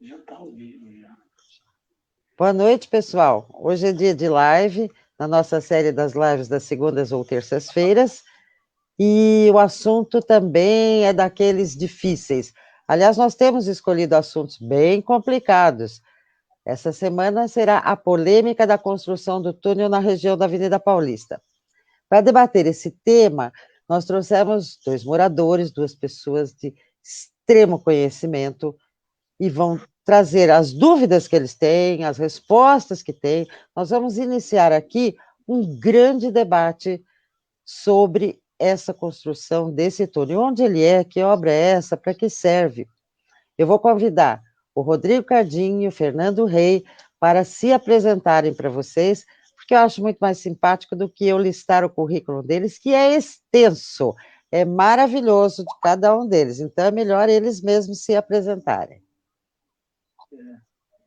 Já está ao vivo, já. Boa noite, pessoal. Hoje é dia de live, na nossa série das lives das segundas ou terças-feiras, e o assunto também é daqueles difíceis. Aliás, nós temos escolhido assuntos bem complicados. Essa semana será a polêmica da construção do túnel na região da Avenida Paulista. Para debater esse tema, nós trouxemos dois moradores, duas pessoas de extremo conhecimento, e vão trazer as dúvidas que eles têm, as respostas que têm. Nós vamos iniciar aqui um grande debate sobre essa construção desse túnel. Onde ele é, que obra é essa, para que serve? Eu vou convidar o Rodrigo Cardinho e o Fernando Rey para se apresentarem para vocês, porque eu acho muito mais simpático do que eu listar o currículo deles, que é extenso, é maravilhoso de cada um deles. Então, é melhor eles mesmos se apresentarem.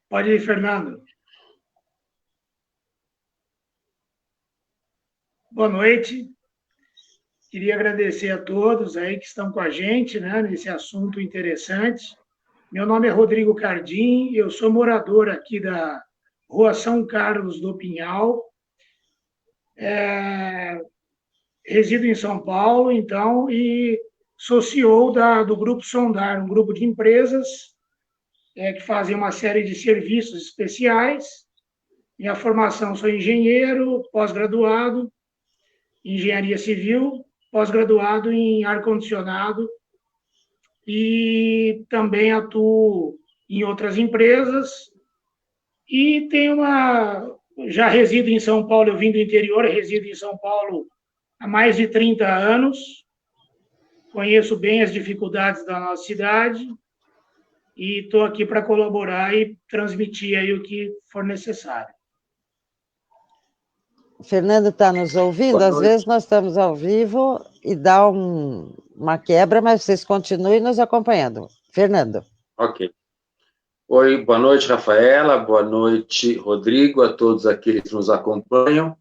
Pode ir, Fernando. Boa noite. Queria agradecer a todos aí que estão com a gente, né, nesse assunto interessante. Meu nome é Rodrigo Cardim, eu sou morador aqui da Rua São Carlos do Pinhal. Resido em São Paulo, então, e sou CEO do Grupo Sondar, um grupo de empresas que fazem uma série de serviços especiais. Minha formação, sou engenheiro, pós-graduado em engenharia civil, pós-graduado em ar-condicionado, e também atuo em outras empresas. E já resido em São Paulo, eu vim do interior, resido em São Paulo há mais de 30 anos, conheço bem as dificuldades da nossa cidade e estou aqui para colaborar e transmitir aí o que for necessário. O Fernando está nos ouvindo? Às vezes nós estamos ao vivo e dá uma quebra, mas vocês continuem nos acompanhando. Fernando. Ok. Oi, boa noite, Rafaela, boa noite, Rodrigo, a todos aqueles que nos acompanham.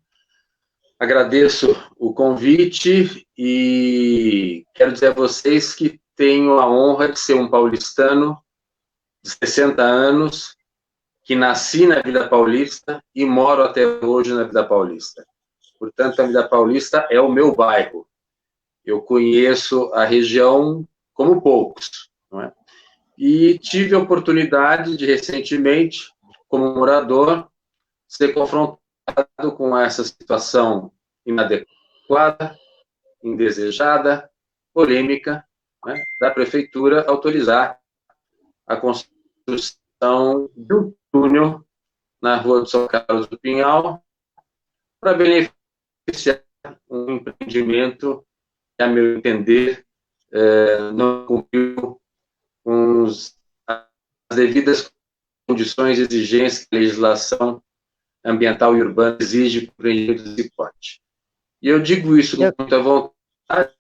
Agradeço o convite e quero dizer a vocês que tenho a honra de ser um paulistano de 60 anos, que nasci na Vila Paulista e moro até hoje na Vila Paulista. Portanto, a Vila Paulista é o meu bairro. Eu conheço a região como poucos, não é? E tive a oportunidade de, recentemente, como morador, ser confrontado com essa situação inadequada, indesejada, polêmica, né, da prefeitura autorizar a construção de um túnel na rua de São Carlos do Pinhal para beneficiar um empreendimento que, a meu entender, não cumpriu com as devidas condições e exigências que a legislação ambiental e urbana exige para o empreendimento desse porte. E eu digo isso com muita vontade.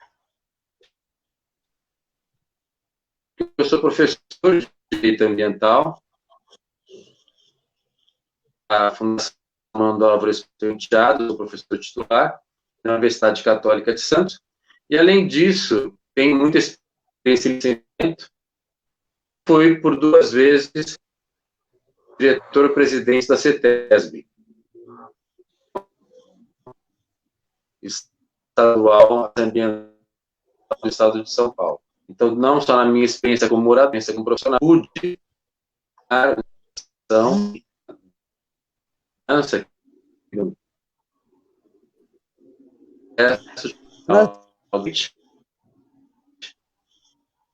Eu sou professor de Direito Ambiental, a Fundação Manuel Álvares Penteado, sou professor titular na Universidade Católica de Santos, e, além disso, tenho muita experiência em licenciamento. Fui, por 2 vezes, diretor-presidente da CETESB, estadual ambiental do Estado de São Paulo. Então, não só na minha experiência como morador, experiência como profissional, pude a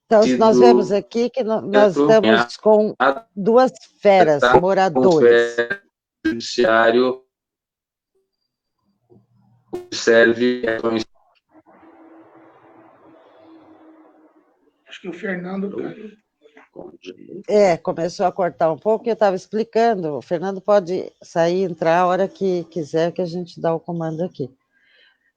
Então, nós vemos aqui que nós estamos com 2 feras moradores. Judiciário serve. Acho que o Fernando começou a cortar um pouco, e eu estava explicando. O Fernando pode sair e entrar a hora que quiser, que a gente dá o comando aqui.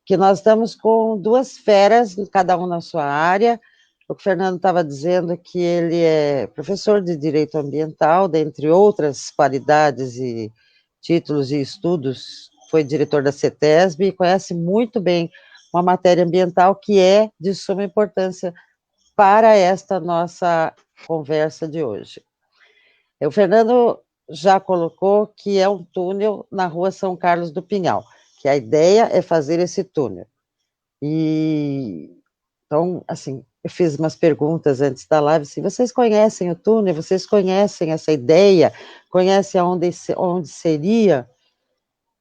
Que nós estamos com 2 feras, cada um na sua área. O Fernando estava dizendo que ele é professor de Direito Ambiental, dentre outras qualidades e títulos e estudos, foi diretor da CETESB e conhece muito bem uma matéria ambiental que é de suma importância para esta nossa conversa de hoje. O Fernando já colocou que é um túnel na rua São Carlos do Pinhal, que a ideia é fazer esse túnel. Então, assim, eu fiz umas perguntas antes da live, assim, vocês conhecem o túnel? Vocês conhecem essa ideia? Conhecem onde seria?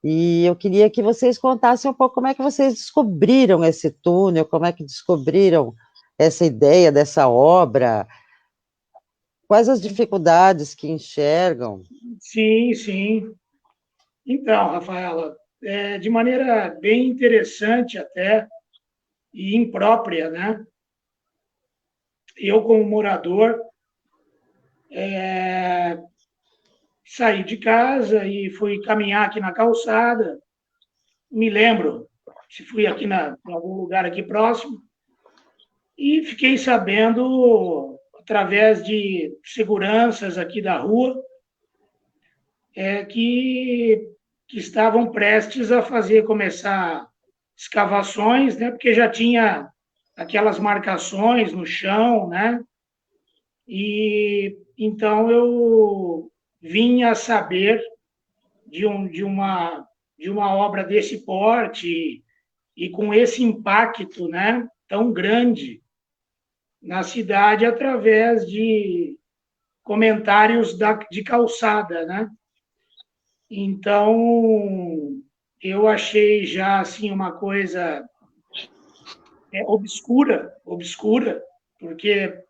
E eu queria que vocês contassem um pouco como é que vocês descobriram esse túnel, como é que descobriram essa ideia dessa obra, quais as dificuldades que enxergam. Sim, sim. Então, Rafaela, de maneira bem interessante até, e imprópria, né? Eu, como morador, saí de casa e fui caminhar aqui na calçada. Me lembro se fui aqui em algum lugar aqui próximo e fiquei sabendo através de seguranças aqui da rua que estavam prestes a começar escavações, né? Porque já tinha aquelas marcações no chão, né? E então eu vim a saber de uma obra desse porte e com esse impacto, né, tão grande na cidade através de comentários de calçada, né? Então eu achei já assim uma coisa obscura, porque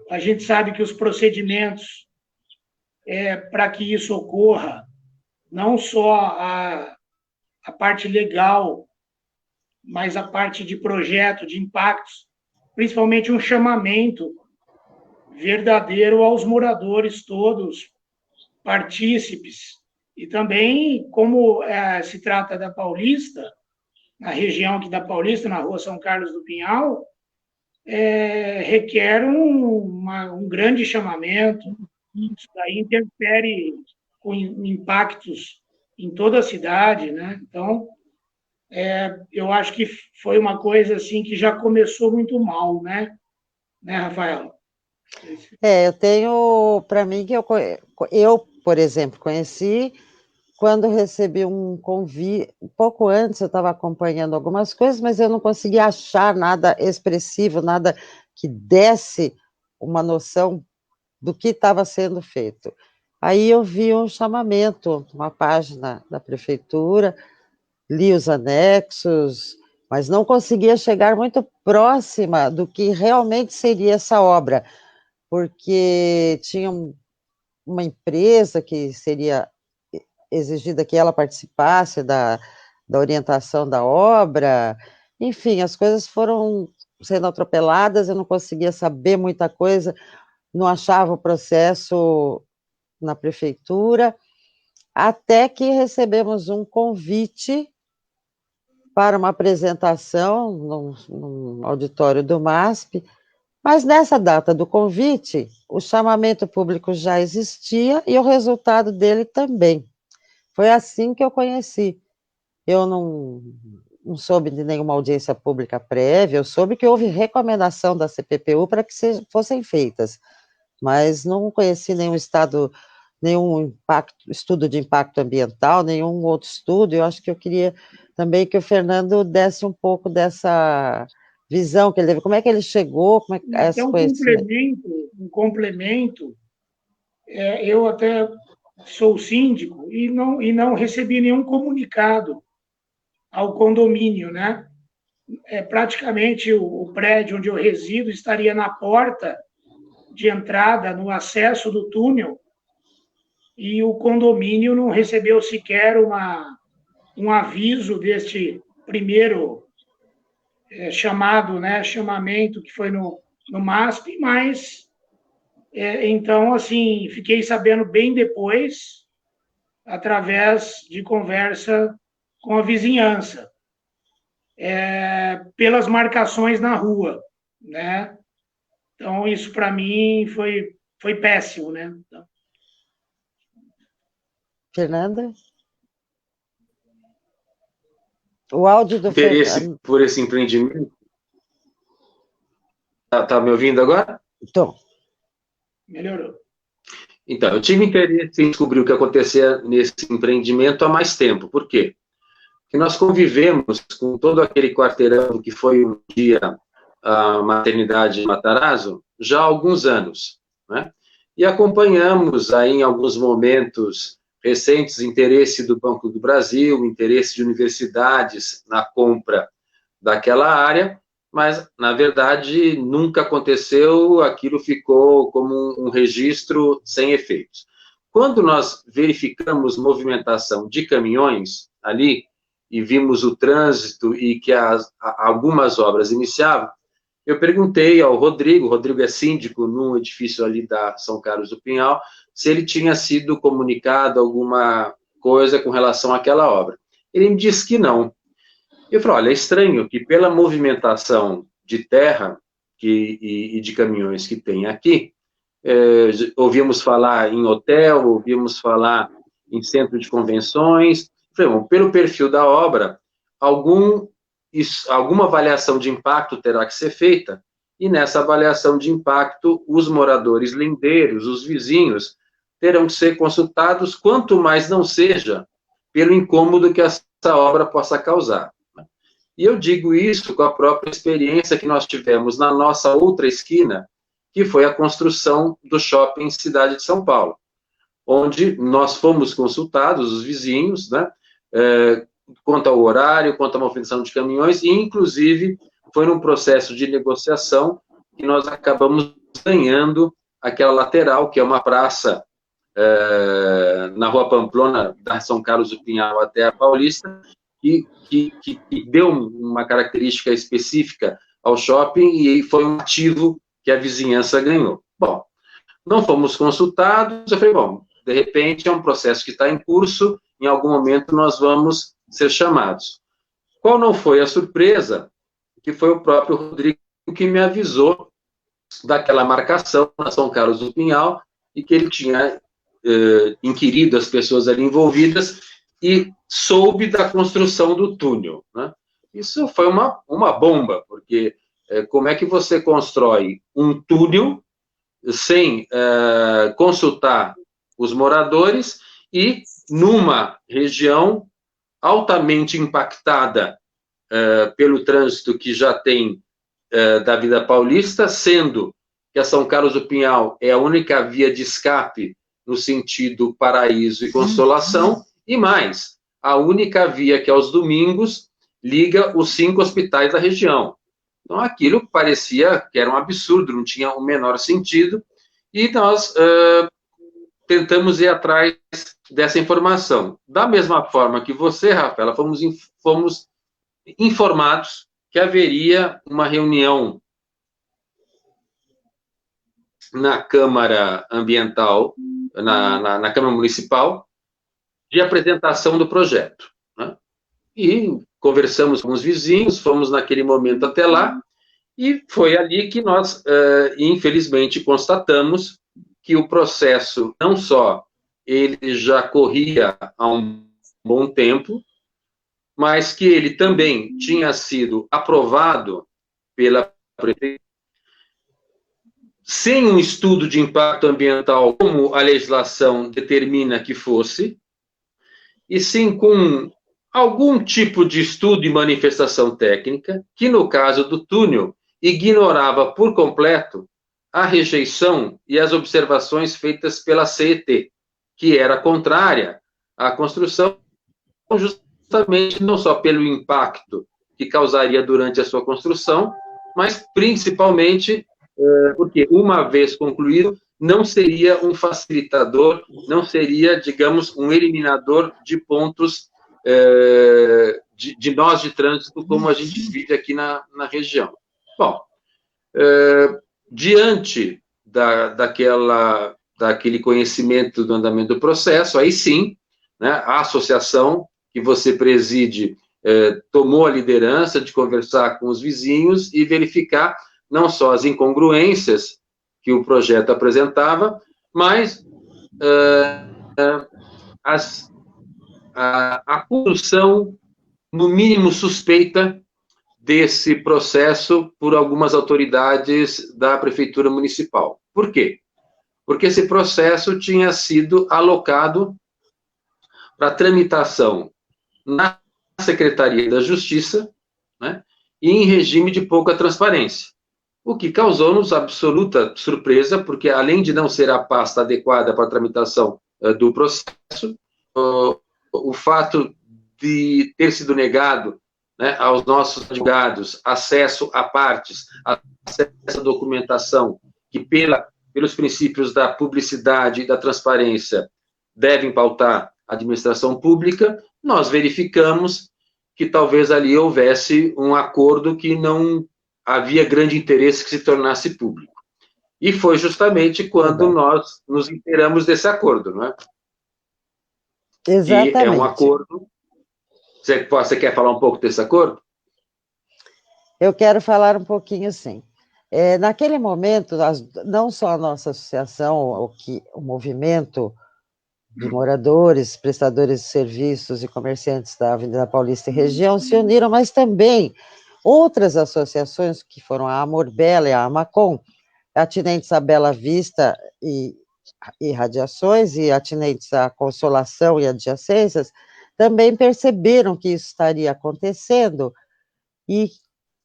a gente sabe que os procedimentos para que isso ocorra, não só a parte legal, mas a parte de projeto, de impactos, principalmente um chamamento verdadeiro aos moradores todos, partícipes. E também, como se trata da Paulista, na região aqui da Paulista, na rua São Carlos do Pinhal, requer um grande chamamento. Isso daí interfere com impactos em toda a cidade, né? Então, eu acho que foi uma coisa assim que já começou muito mal, né, Rafael? Eu tenho, para mim, que eu, por exemplo, conheci quando recebi um convite, um pouco antes eu estava acompanhando algumas coisas, mas eu não conseguia achar nada expressivo, nada que desse uma noção do que estava sendo feito. Aí eu vi um chamamento, uma página da prefeitura, li os anexos, mas não conseguia chegar muito próxima do que realmente seria essa obra, porque tinha uma empresa que seria exigida que ela participasse da orientação da obra, enfim, as coisas foram sendo atropeladas, eu não conseguia saber muita coisa, não achava o processo na prefeitura, até que recebemos um convite para uma apresentação num auditório do MASP, mas nessa data do convite, o chamamento público já existia e o resultado dele também. Foi assim que eu conheci. Eu não soube de nenhuma audiência pública prévia, eu soube que houve recomendação da CPPU para que fossem feitas, mas não conheci nenhum estudo de impacto ambiental, nenhum outro estudo. Eu acho que eu queria também que o Fernando desse um pouco dessa visão que ele teve, como é que ele chegou, como é que esse conhecimento. Um complemento, eu até sou síndico e não recebi nenhum comunicado ao condomínio, né? Praticamente o prédio onde eu resido estaria na porta de entrada, no acesso do túnel, e o condomínio não recebeu sequer um aviso deste primeiro chamamento que foi no MASP, mas então, assim, fiquei sabendo bem depois, através de conversa com a vizinhança, pelas marcações na rua, né? Então, isso para mim foi péssimo, né? Então, Fernanda? O áudio do Fernando. Por esse empreendimento. Tá me ouvindo agora? Estou. Melhorou. Então, eu tive interesse em descobrir o que acontecia nesse empreendimento há mais tempo. Por quê? Porque nós convivemos com todo aquele quarteirão que foi um dia a maternidade de Matarazzo já há alguns anos, né? E acompanhamos aí em alguns momentos recentes interesse do Banco do Brasil, interesse de universidades na compra daquela área, mas, na verdade, nunca aconteceu, aquilo ficou como um registro sem efeitos. Quando nós verificamos movimentação de caminhões ali, e vimos o trânsito e que algumas obras iniciavam, eu perguntei ao Rodrigo é síndico num edifício ali da São Carlos do Pinhal, se ele tinha sido comunicado alguma coisa com relação àquela obra. Ele me disse que não. Eu falei, olha, é estranho que pela movimentação de terra e de caminhões que tem aqui, ouvimos falar em hotel, ouvimos falar em centro de convenções. Falei, bom, pelo perfil da obra, alguma avaliação de impacto terá que ser feita, e nessa avaliação de impacto, os moradores lindeiros, os vizinhos, terão que ser consultados, quanto mais não seja pelo incômodo que essa obra possa causar. E eu digo isso com a própria experiência que nós tivemos na nossa outra esquina, que foi a construção do shopping Cidade de São Paulo, onde nós fomos consultados, os vizinhos, né, quanto ao horário, quanto à movimentação de caminhões, e, inclusive, foi num processo de negociação que nós acabamos ganhando aquela lateral, que é uma praça na Rua Pamplona, da São Carlos do Pinhal até a Paulista, que deu uma característica específica ao shopping e foi um ativo que a vizinhança ganhou. Bom, não fomos consultados, eu falei, bom, de repente é um processo que está em curso, em algum momento nós vamos ser chamados. Qual não foi a surpresa? Que foi o próprio Rodrigo que me avisou daquela marcação na São Carlos do Pinhal e que ele tinha inquirido as pessoas ali envolvidas e soube da construção do túnel, né? Isso foi uma bomba, porque como é que você constrói um túnel sem consultar os moradores e numa região altamente impactada pelo trânsito que já tem da Vida Paulista, sendo que a São Carlos do Pinhal é a única via de escape no sentido Paraíso e Consolação, e mais, a única via que aos domingos liga os 5 hospitais da região. Então, aquilo parecia que era um absurdo, não tinha o menor sentido, e nós tentamos ir atrás dessa informação. Da mesma forma que você, Rafaela, fomos informados que haveria uma reunião na Câmara Ambiental, na Câmara Municipal, de apresentação do projeto, né? E conversamos com os vizinhos, fomos naquele momento até lá, e foi ali que nós, infelizmente, constatamos que o processo, não só ele já corria há um bom tempo, mas que ele também tinha sido aprovado pela prefeitura, sem um estudo de impacto ambiental, como a legislação determina que fosse, e sim com algum tipo de estudo e manifestação técnica, que no caso do túnel, ignorava por completo a rejeição e as observações feitas pela CET, que era contrária à construção, justamente não só pelo impacto que causaria durante a sua construção, mas principalmente porque, uma vez concluído, não seria um facilitador, não seria, digamos, um eliminador de pontos de nós de trânsito, como a gente vive aqui na região. Bom, diante daquele conhecimento do andamento do processo, aí sim, né, a associação que você preside tomou a liderança de conversar com os vizinhos e verificar não só as incongruências que o projeto apresentava, mas a condução, no mínimo suspeita, desse processo por algumas autoridades da Prefeitura Municipal. Por quê? porque esse processo tinha sido alocado para tramitação na Secretaria da Justiça, né, e em regime de pouca transparência, o que causou-nos absoluta surpresa, porque além de não ser a pasta adequada para a tramitação do processo, o fato de ter sido negado, né, aos nossos advogados acesso a partes, acesso à documentação, que pelos princípios da publicidade e da transparência devem pautar a administração pública, nós verificamos que talvez ali houvesse um acordo que não havia grande interesse que se tornasse público. E foi justamente quando nós nos inteiramos desse acordo, não é? Exatamente. E é um acordo... Você quer falar um pouco desse acordo? Eu quero falar um pouquinho, sim. Naquele momento, não só a nossa associação, o movimento de moradores, prestadores de serviços e comerciantes da Avenida Paulista e região se uniram, mas também outras associações, que foram a Amor Bela e a Amacom, atinentes à Bela Vista e radiações, e atinentes à Consolação e adjacências, também perceberam que isso estaria acontecendo e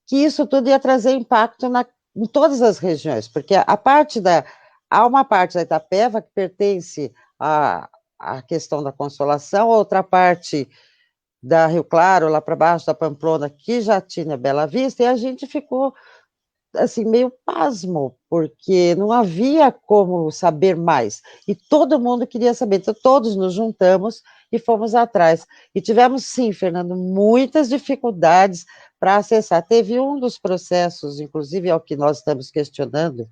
que isso tudo ia trazer impacto em todas as regiões, porque há uma parte da Itapeva que pertence à questão da Consolação, outra parte da Rio Claro, lá para baixo da Pamplona, que já tinha Bela Vista, e a gente ficou assim, meio pasmo, porque não havia como saber mais, e todo mundo queria saber, então todos nos juntamos e fomos atrás, e tivemos sim, Fernando, muitas dificuldades para acessar. Teve um dos processos, inclusive é o que nós estamos questionando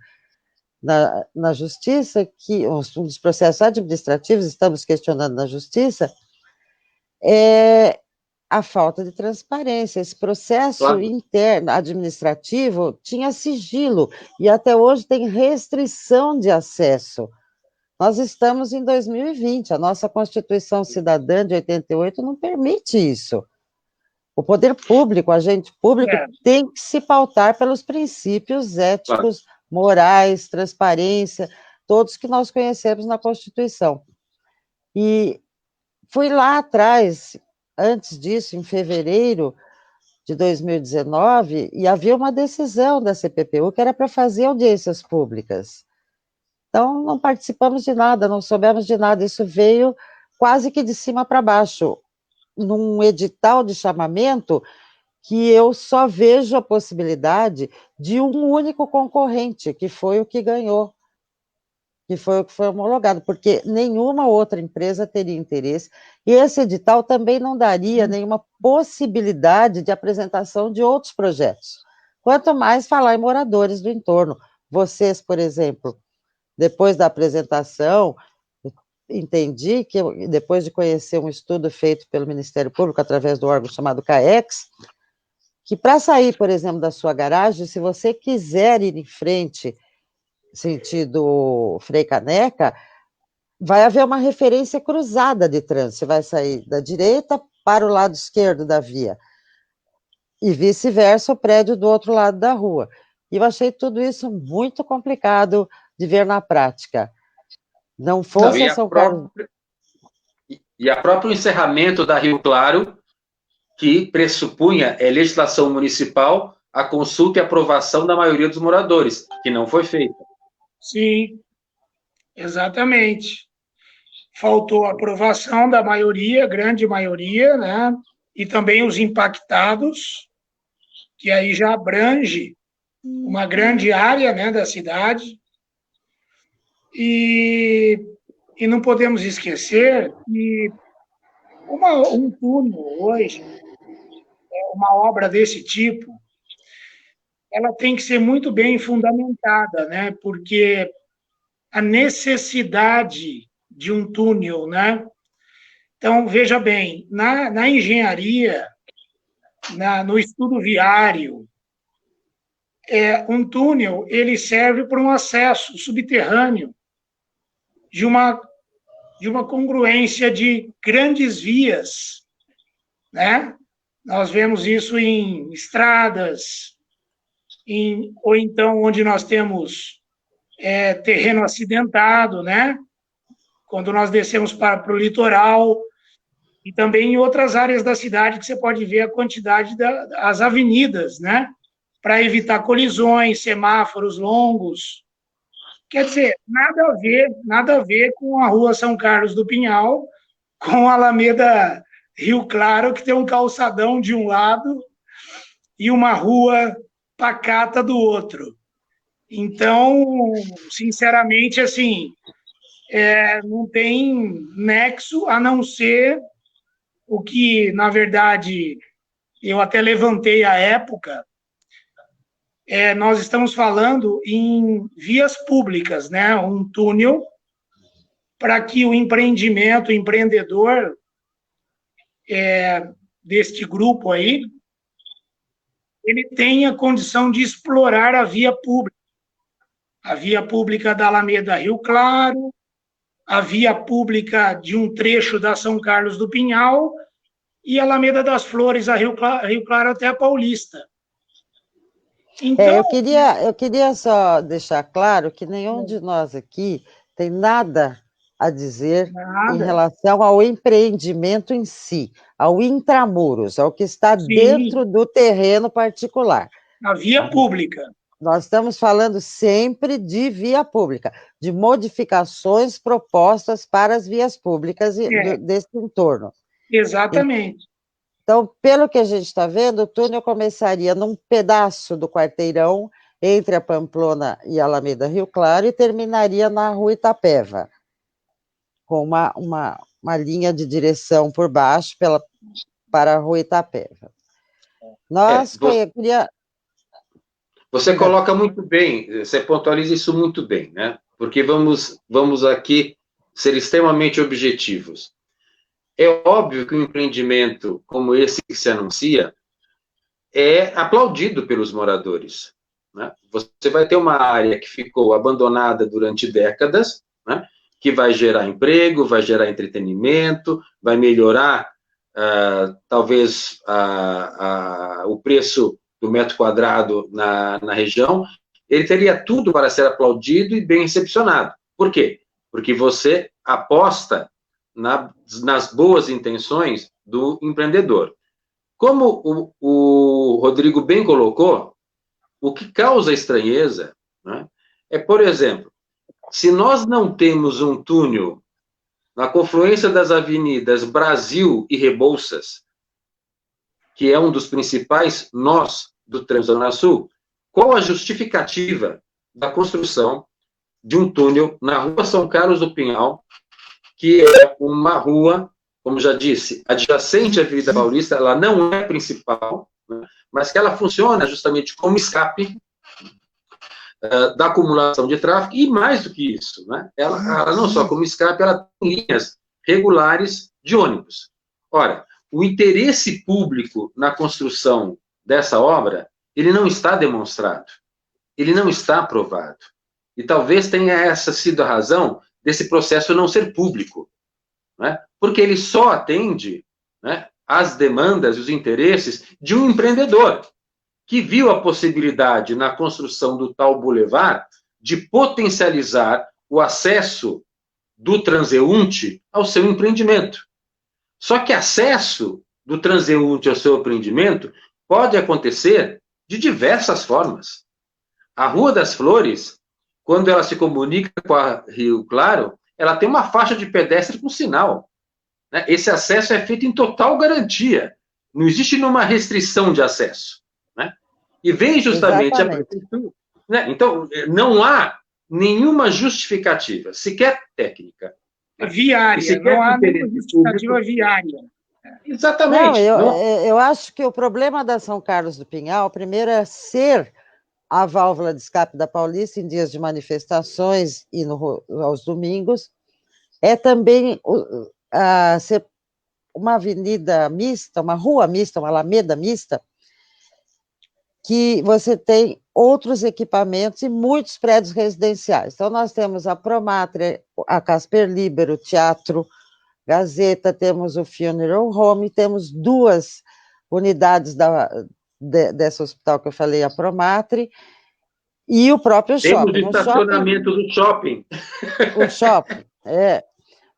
na justiça, que um dos processos administrativos estamos questionando na justiça, a falta de transparência. Esse processo interno, administrativo, tinha sigilo, e até hoje tem restrição de acesso. Nós estamos em 2020, a nossa Constituição Cidadã de 88 não permite isso. O poder público, o agente público, tem que se pautar pelos princípios éticos, morais, transparência, todos que nós conhecemos na Constituição. E fui lá atrás, antes disso, em fevereiro de 2019, e havia uma decisão da CPPU que era para fazer audiências públicas. Então, não participamos de nada, não soubemos de nada, isso veio quase que de cima para baixo, num edital de chamamento que eu só vejo a possibilidade de um único concorrente, que foi o que ganhou, que foi o que foi homologado, porque nenhuma outra empresa teria interesse, e esse edital também não daria nenhuma possibilidade de apresentação de outros projetos, quanto mais falar em moradores do entorno. Vocês, por exemplo, depois da apresentação, entendi que, depois de conhecer um estudo feito pelo Ministério Público, através do órgão chamado CAEX, que para sair, por exemplo, da sua garagem, se você quiser ir em frente, sentido Frei Caneca, vai haver uma referência cruzada de trânsito, você vai sair da direita para o lado esquerdo da via, e vice-versa, o prédio do outro lado da rua. E eu achei tudo isso muito complicado de ver na prática. Não fosse a São Carlos... E a próprio encerramento da Rio Claro, que pressupunha legislação municipal, a consulta e aprovação da maioria dos moradores, que não foi feita. Sim, exatamente. Faltou a aprovação da maioria, grande maioria, né? E também os impactados, que aí já abrange uma grande área, né, da cidade. E não podemos esquecer que um túnel hoje, uma obra desse tipo, ela tem que ser muito bem fundamentada, né? Porque a necessidade de um túnel, né? Então, veja bem, na engenharia, no estudo viário, um túnel ele serve para um acesso subterrâneo de uma congruência de grandes vias, né? Nós vemos isso em estradas, ou então onde nós temos terreno acidentado, né? Quando nós descemos para o litoral, e também em outras áreas da cidade que você pode ver a quantidade das avenidas, né? Para evitar colisões, semáforos longos. Quer dizer, nada a ver com a Rua São Carlos do Pinhal, com a Alameda Rio Claro, que tem um calçadão de um lado e uma rua pacata do outro. Então, sinceramente, assim, não tem nexo a não ser o que, na verdade, eu até levantei à época. Nós estamos falando em vias públicas, né? Um túnel para que o empreendimento, o empreendedor deste grupo aí, ele tenha condição de explorar a via pública da Alameda Rio Claro, a via pública de um trecho da São Carlos do Pinhal e a Alameda das Flores, a Rio Claro até a Paulista. Então, eu queria só deixar claro que nenhum de nós aqui tem nada a dizer em relação ao empreendimento em si, ao intramuros, ao que está dentro do terreno particular. A via pública. Nós estamos falando sempre de via pública, de modificações propostas para as vias públicas desse entorno. Exatamente. Então, pelo que a gente está vendo, o túnel começaria num pedaço do quarteirão entre a Pamplona e a Alameda Rio Claro e terminaria na Rua Itapeva, com uma linha de direção por baixo para a Rua Itapeva. Você coloca muito bem, você pontualiza isso muito bem, né? Porque vamos aqui ser extremamente objetivos. É óbvio que um empreendimento como esse que se anuncia é aplaudido pelos moradores, né? Você vai ter uma área que ficou abandonada durante décadas, né? Que vai gerar emprego, vai gerar entretenimento, vai melhorar, talvez, o preço do metro quadrado na região. Ele teria tudo para ser aplaudido e bem recepcionado. Por quê? Porque você aposta nas boas intenções do empreendedor. Como o Rodrigo bem colocou, o que causa estranheza, né, por exemplo, se nós não temos um túnel na confluência das avenidas Brasil e Rebouças, que é um dos principais nós do Transzona Sul, qual a justificativa da construção de um túnel na Rua São Carlos do Pinhal, que é uma rua, como já disse, adjacente à Avenida Paulista, ela não é principal, né, mas que ela funciona justamente como escape da acumulação de tráfego, e mais do que isso, né, ela não só como escape, ela tem linhas regulares de ônibus. Ora, o interesse público na construção dessa obra, ele não está demonstrado, ele não está aprovado. E talvez tenha essa sido a razão desse processo não ser público, né? Porque ele só atende, né, às demandas e os interesses de um empreendedor que viu a possibilidade na construção do tal bulevar de potencializar o acesso do transeunte ao seu empreendimento. Só que acesso do transeunte ao seu empreendimento pode acontecer de diversas formas. A Rua das Flores, quando ela se comunica com a Rio Claro, ela tem uma faixa de pedestre com sinal, né? Esse acesso é feito em total garantia. Não existe nenhuma restrição de acesso, né? E vem justamente a prefeitura, né? Então, não há nenhuma justificativa, sequer técnica. Viária, não há nenhuma justificativa viária. Exatamente. Eu acho que o problema da São Carlos do Pinhal, primeiro, é ser a válvula de escape da Paulista em dias de manifestações e aos domingos, é também ser uma avenida mista, uma rua mista, uma alameda mista, que você tem outros equipamentos e muitos prédios residenciais. Então, nós temos a Promatre, a Casper Libero, o Teatro Gazeta, temos o Funeral Home, temos 2 unidades desse hospital que eu falei, a Promatre, E o próprio Temos shopping. estacionamento do shopping. O shopping,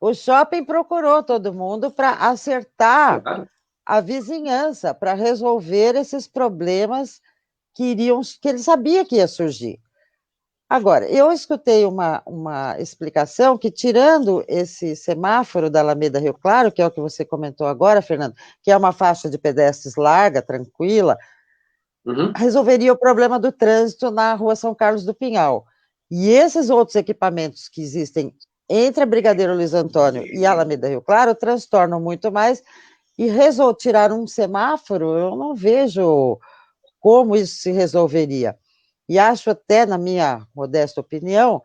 O shopping procurou todo mundo para acertar Claro. a vizinhança, para resolver esses problemas que ele sabia que ia surgir. Agora, eu escutei uma explicação que, tirando esse semáforo da Alameda Rio Claro, que é o que você comentou agora, Fernando, que é uma faixa de pedestres larga, tranquila, resolveria o problema do trânsito na Rua São Carlos do Pinhal. E esses outros equipamentos que existem entre a Brigadeiro Luiz Antônio e a Alameda Rio Claro transtornam muito mais, e tirar um semáforo, eu não vejo como isso se resolveria. E acho até, na minha modesta opinião,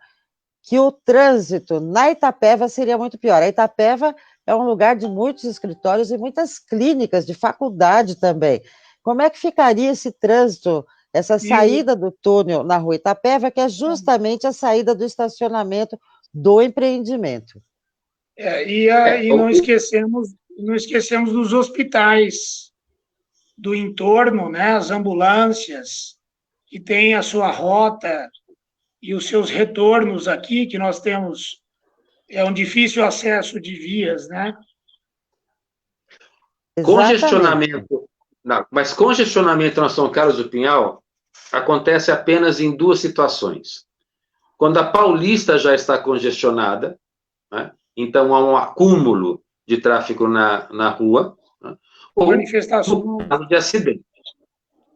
que o trânsito na Itapeva seria muito pior. A Itapeva é um lugar de muitos escritórios e muitas clínicas de faculdade também. Como é que ficaria esse trânsito, essa saída do túnel na Rua Itapeva, que é justamente a saída do estacionamento do empreendimento? E não esquecemos dos hospitais do entorno, né, as ambulâncias, que têm a sua rota e os seus retornos aqui, que nós temos um difícil acesso de vias, né? Congestionamento, não, mas congestionamento na São Carlos do Pinhal acontece apenas em duas situações. Quando a Paulista já está congestionada, né, então há um acúmulo de tráfego na rua, né, ou no caso de acidente.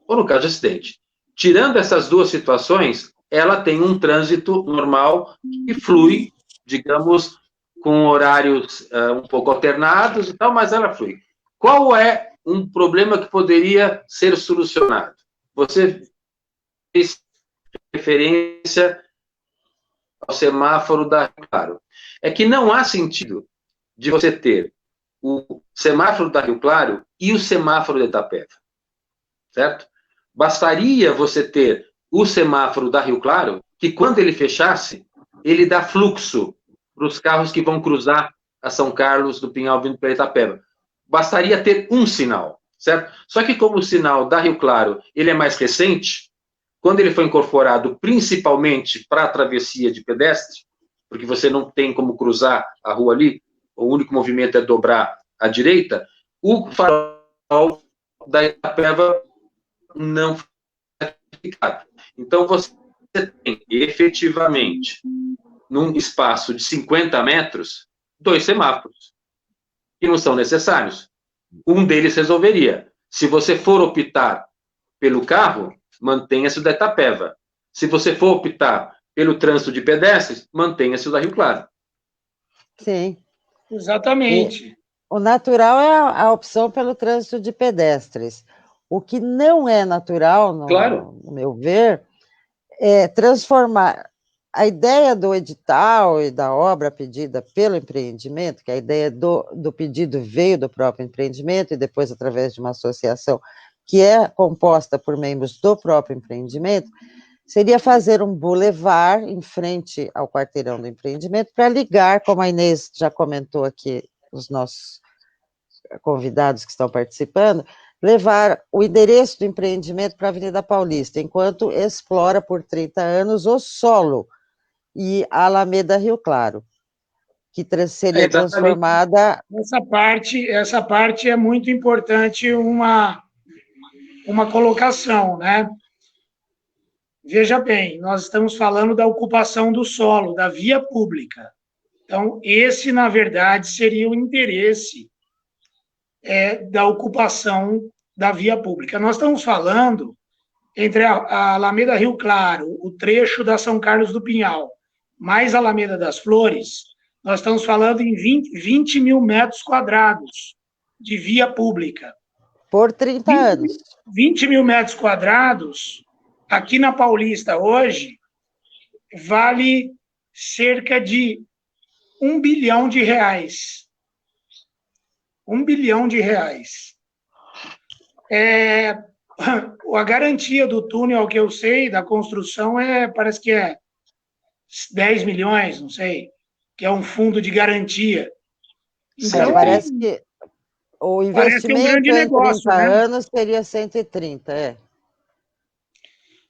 Ou no caso de acidente. Tirando essas duas situações, ela tem um trânsito normal que flui, digamos, com horários um pouco alternados e tal, mas ela flui. Qual é um problema que poderia ser solucionado? Você fez referência ao semáforo da Rio Claro. É que não há sentido de você ter o semáforo da Rio Claro e o semáforo da Itapeva, certo? Bastaria você ter o semáforo da Rio Claro, que quando ele fechasse, ele dá fluxo para os carros que vão cruzar a São Carlos do Pinhal vindo para Itapeva. Bastaria ter um sinal, certo? Só que como o sinal da Rio Claro ele é mais recente, quando ele foi incorporado principalmente para a travessia de pedestre, porque você não tem como cruzar a rua ali, o único movimento é dobrar à direita, o farol da Itapeva não foi aplicado. Então, você tem, efetivamente, num espaço de 50 metros, 2 semáforos, que não são necessários. Um deles resolveria. Se você for optar pelo carro, mantenha-se o da Itapeva. Se você for optar pelo trânsito de pedestres, mantenha-se o da Rio Claro. Sim. Exatamente. O natural é a opção pelo trânsito de pedestres. O que não é natural, no meu ver, é transformar a ideia do edital e da obra pedida pelo empreendimento, que a ideia do pedido veio do próprio empreendimento e depois através de uma associação que é composta por membros do próprio empreendimento, seria fazer um bulevar em frente ao quarteirão do empreendimento para ligar, como a Inês já comentou aqui, os nossos convidados que estão participando, levar o endereço do empreendimento para a Avenida Paulista, enquanto explora por 30 anos o solo e a Alameda Rio Claro, que seria transformada... Essa parte é muito importante, uma colocação, né? Veja bem, nós estamos falando da ocupação do solo, da via pública. Então, esse, na verdade, seria o interesse da ocupação da via pública. Nós estamos falando entre a Alameda Rio Claro, o trecho da São Carlos do Pinhal, mais a Alameda das Flores, nós estamos falando em 20 mil metros quadrados de via pública. Por 30 anos. 20 mil metros quadrados, aqui na Paulista hoje, vale cerca de R$1 bilhão. R$1 bilhão. A garantia do túnel, ao que eu sei, da construção, parece que é 10 milhões, não sei, que é um fundo de garantia. Então, parece que o investimento um grande negócio, em 30 né? anos seria 130,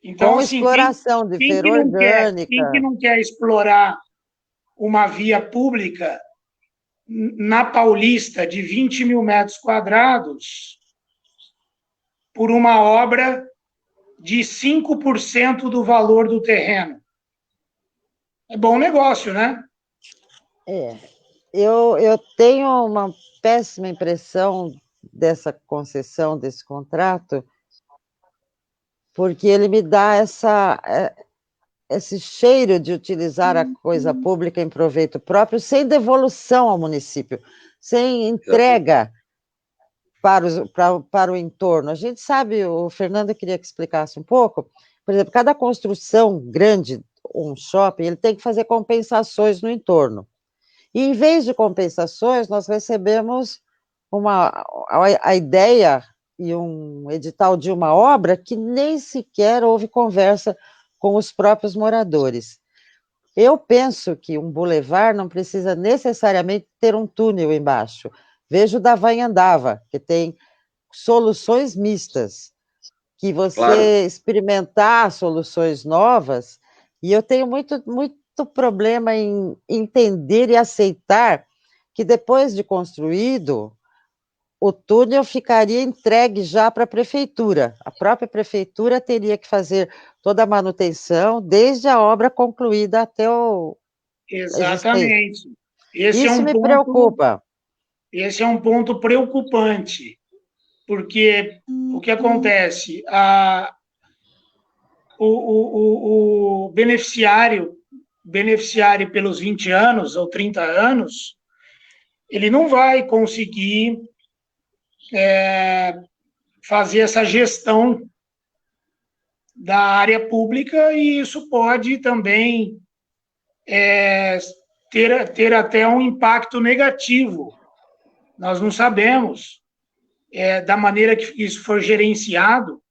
Então, Com assim, exploração de feira orgânica. Quem que não quer explorar uma via pública na Paulista de 20 mil metros quadrados por uma obra de 5% do valor do terreno? É bom negócio, né? Eu tenho uma péssima impressão dessa concessão, desse contrato, porque ele me dá esse cheiro de utilizar a coisa pública em proveito próprio, sem devolução ao município, sem entrega para o entorno. A gente sabe, o Fernando queria que explicasse um pouco, por exemplo, cada construção grande, um shopping, ele tem que fazer compensações no entorno. E, em vez de compensações, nós recebemos a ideia e um edital de uma obra que nem sequer houve conversa com os próprios moradores. Eu penso que um bulevar não precisa necessariamente ter um túnel embaixo. Vejo o da Vanhandava, que tem soluções mistas, que você experimentar soluções novas, e eu tenho muito problema em entender e aceitar que depois de construído, o túnel ficaria entregue já para a prefeitura. A própria prefeitura teria que fazer toda a manutenção, desde a obra concluída até o... Exatamente. Isso me preocupa. Esse é um ponto preocupante, porque o que acontece? O beneficiário pelos 20 anos ou 30 anos, ele não vai conseguir fazer essa gestão da área pública, e isso pode também ter até um impacto negativo. Nós não sabemos da maneira que isso for gerenciado,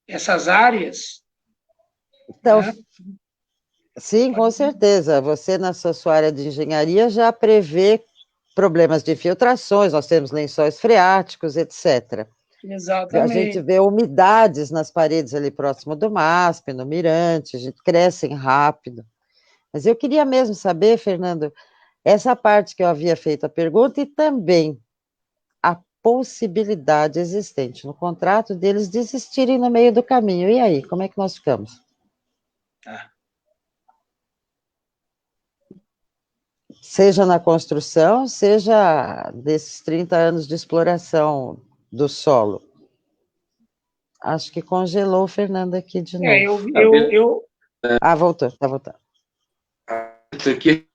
essas áreas. Então, né? Sim, com certeza. Você, na sua área de engenharia, já prevê problemas de infiltrações, nós temos lençóis freáticos, etc. Exatamente. A gente vê umidades nas paredes ali próximo do MASP, no Mirante, a gente crescem rápido. Mas eu queria mesmo saber, Fernando, essa parte que eu havia feito a pergunta e também a possibilidade existente no contrato deles desistirem no meio do caminho. E aí, como é que nós ficamos? Seja na construção, seja desses 30 anos de exploração do solo. Acho que congelou o Fernando aqui de novo. Voltou, está voltando. Isso aqui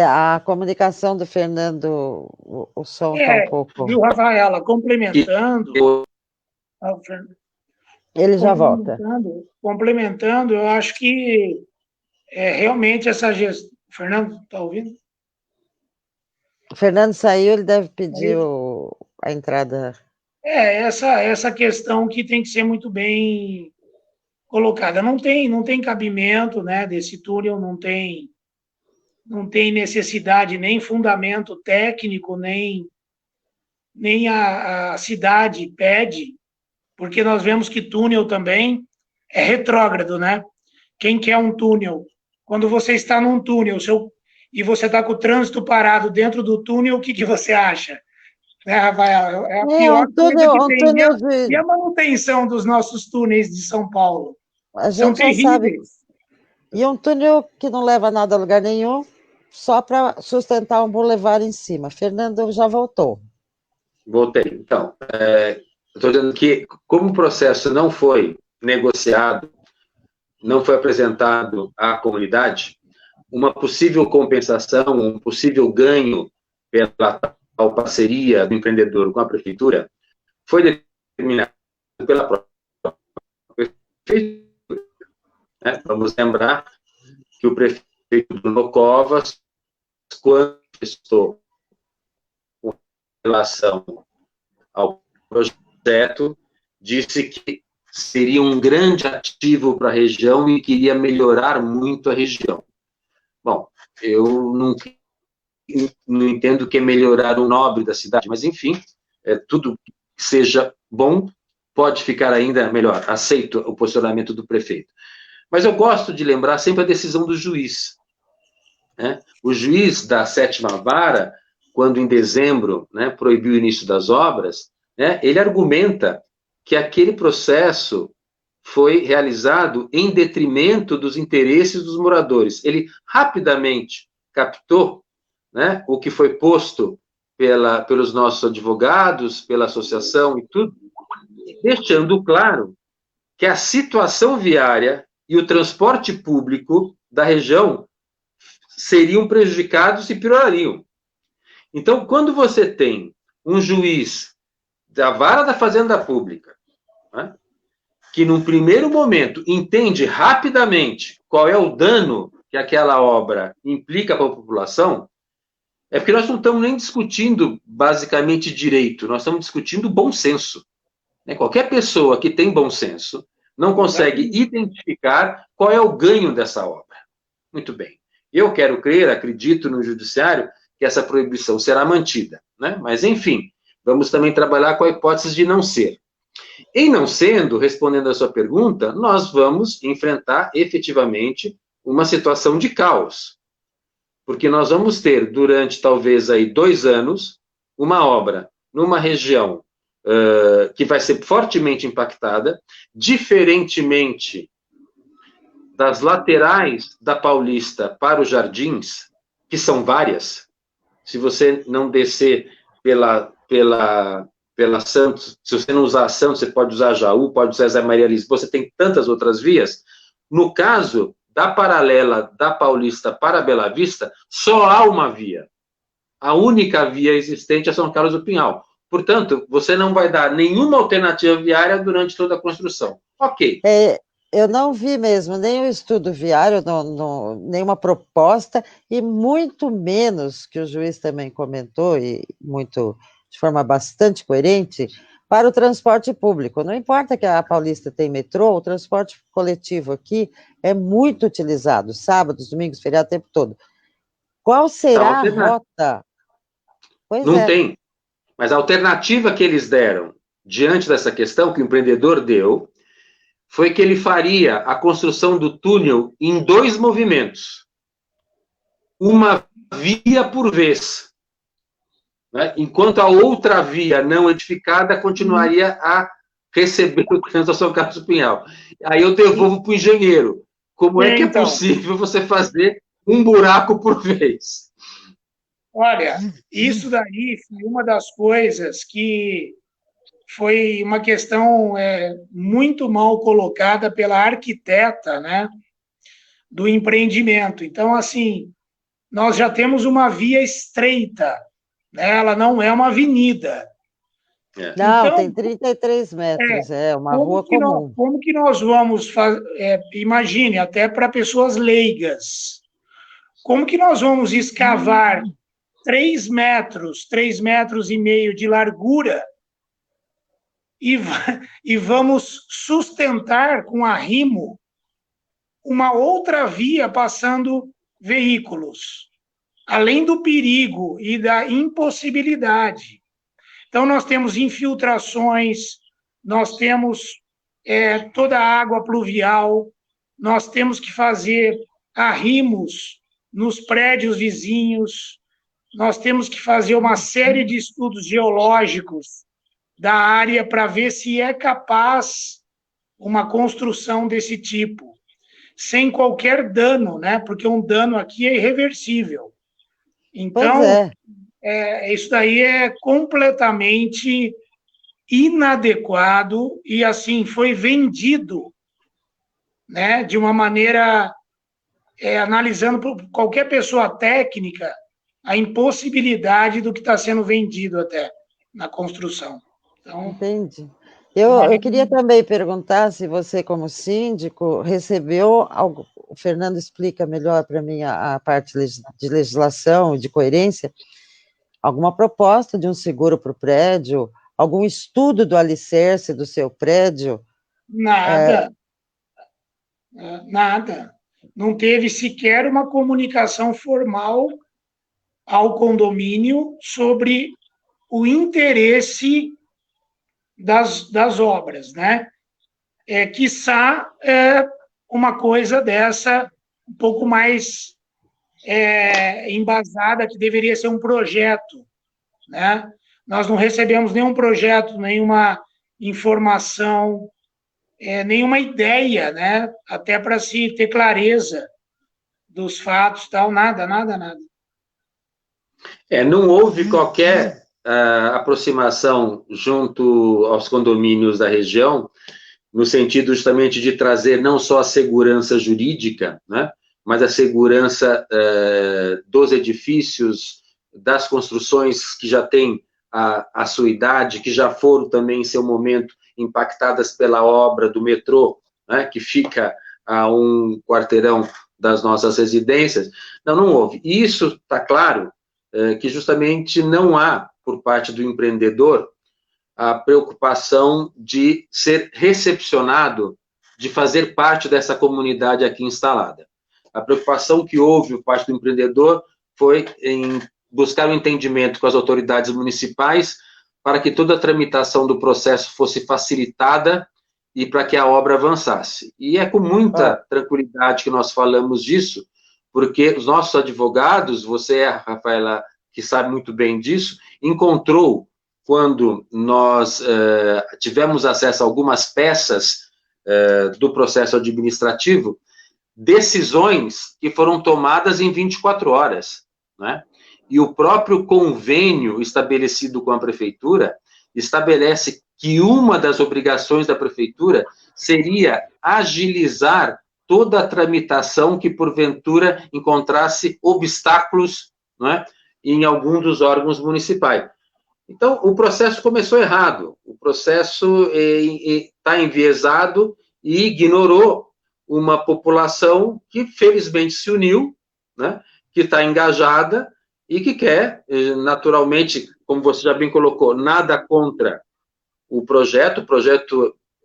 A comunicação do Fernando, o som está um pouco... Viu, Rafaela, complementando... Ele já volta. Complementando, eu acho que realmente essa gestão... Fernando, está ouvindo? O Fernando saiu, ele deve pedir a entrada... Essa questão que tem que ser muito bem colocada. Não tem cabimento, né, desse túnel, não tem necessidade, nem fundamento técnico, nem a cidade pede, porque nós vemos que túnel também é retrógrado, né? Quem quer um túnel? Quando você está num túnel e você está com o trânsito parado dentro do túnel, o que você acha? Rafael, é a pior coisa que tem. E a manutenção dos nossos túneis de São Paulo? São terríveis. E um túnel que não leva nada a lugar nenhum, só para sustentar um bulevar em cima. Fernando já voltou. Voltei. Então, estou dizendo que, como o processo não foi negociado, não foi apresentado à comunidade, uma possível compensação, um possível ganho pela parceria do empreendedor com a prefeitura, foi determinado pela própria prefeitura. Vamos lembrar que o prefeito Bruno Covas, quando estou com relação ao projeto, disse que seria um grande ativo para a região e queria melhorar muito a região. Bom, eu não entendo que é melhorar o nobre da cidade, mas, enfim, tudo que seja bom pode ficar ainda melhor. Aceito o posicionamento do prefeito. Mas eu gosto de lembrar sempre a decisão do juiz, né? O juiz da 7ª Vara, quando em dezembro, né, proibiu o início das obras, né, ele argumenta que aquele processo foi realizado em detrimento dos interesses dos moradores. Ele rapidamente captou, né, o que foi posto pelos nossos advogados, pela associação e tudo, deixando claro que a situação viária e o transporte público da região seriam prejudicados e piorariam. Então, quando você tem um juiz da Vara da Fazenda Pública, né, que num primeiro momento entende rapidamente qual é o dano que aquela obra implica para a população, é porque nós não estamos nem discutindo basicamente direito, nós estamos discutindo bom senso. Qualquer pessoa que tem bom senso não consegue identificar qual é o ganho dessa obra. Muito bem. Eu quero crer, acredito no judiciário, que essa proibição será mantida, né? Mas, enfim, vamos também trabalhar com a hipótese de não ser. Em não sendo, respondendo a sua pergunta, nós vamos enfrentar efetivamente uma situação de caos. Porque nós vamos ter, durante talvez aí 2 anos, uma obra numa região que vai ser fortemente impactada, diferentemente das laterais da Paulista para os Jardins, que são várias. Se você não descer pela Santos, se você não usar Santos, você pode usar Jaú, pode usar Zé Maria Lisboa, você tem tantas outras vias. No caso da paralela da Paulista para Bela Vista, só há uma via. A única via existente é São Carlos do Pinhal. Portanto, você não vai dar nenhuma alternativa viária durante toda a construção. Ok. Eu não vi mesmo nem o estudo viário, nenhuma proposta, e muito menos, que o juiz também comentou, e de forma bastante coerente, para o transporte público. Não importa que a Paulista tem metrô, o transporte coletivo aqui é muito utilizado, sábados, domingos, feriado, o tempo todo. Qual será a rota? Pois não tem. Mas a alternativa que eles deram diante dessa questão que o empreendedor deu foi que ele faria a construção do túnel em 2 movimentos. Uma via por vez. Né? Enquanto a outra via não edificada continuaria a receber o trânsito da São Carlos do Pinhal. Aí eu devolvo para o engenheiro. Como é que é possível você fazer um buraco por vez? Olha, isso daí foi uma das coisas que foi uma questão muito mal colocada pela arquiteta, né, do empreendimento. Então, assim, nós já temos uma via estreita, né, ela não é uma avenida. Não, então, tem 33 metros, é uma rua comum. Como que nós vamos fazer, imagine, até para pessoas leigas, como que nós vamos escavar 3 metros, 3,5 metros de largura e vamos sustentar com arrimo uma outra via passando veículos, além do perigo e da impossibilidade. Então, nós temos infiltrações, nós temos toda a água pluvial, nós temos que fazer arrimos nos prédios vizinhos, nós temos que fazer uma série de estudos geológicos da área para ver se é capaz uma construção desse tipo, sem qualquer dano, né? Porque um dano aqui é irreversível. Então, isso daí é completamente inadequado e, assim, foi vendido, né, de uma maneira, analisando por qualquer pessoa técnica, a impossibilidade do que está sendo vendido até na construção. Então, entendi. Eu queria também perguntar se você, como síndico, recebeu algo. O Fernando explica melhor para mim a parte de legislação, de coerência, alguma proposta de um seguro para o prédio, algum estudo do alicerce do seu prédio? Nada. Nada. não teve sequer uma comunicação formal ao condomínio sobre o interesse das obras, né? Quiçá uma coisa dessa um pouco mais embasada, que deveria ser um projeto, né? Nós não recebemos nenhum projeto, nenhuma informação, nenhuma ideia, né? Até para se ter clareza dos fatos, tal, nada. Não houve qualquer aproximação junto aos condomínios da região, no sentido justamente de trazer não só a segurança jurídica, né, mas a segurança dos edifícios, das construções que já têm a sua idade, que já foram também, em seu momento, impactadas pela obra do metrô, né, que fica a um quarteirão das nossas residências. Não houve. E isso está claro que justamente não há, por parte do empreendedor, a preocupação de ser recepcionado, de fazer parte dessa comunidade aqui instalada. A preocupação que houve por parte do empreendedor foi em buscar um entendimento com as autoridades municipais para que toda a tramitação do processo fosse facilitada e para que a obra avançasse. E é com muita tranquilidade que nós falamos disso, porque os nossos advogados, você, Rafaela, que sabe muito bem disso, encontrou, quando nós tivemos acesso a algumas peças do processo administrativo, decisões que foram tomadas em 24 horas, né? E o próprio convênio estabelecido com a prefeitura estabelece que uma das obrigações da prefeitura seria agilizar toda a tramitação que, porventura, encontrasse obstáculos, né, em algum dos órgãos municipais. Então, o processo começou errado, o processo está enviesado e ignorou uma população que, felizmente, se uniu, né, que está engajada e que quer, naturalmente, como você já bem colocou, nada contra o projeto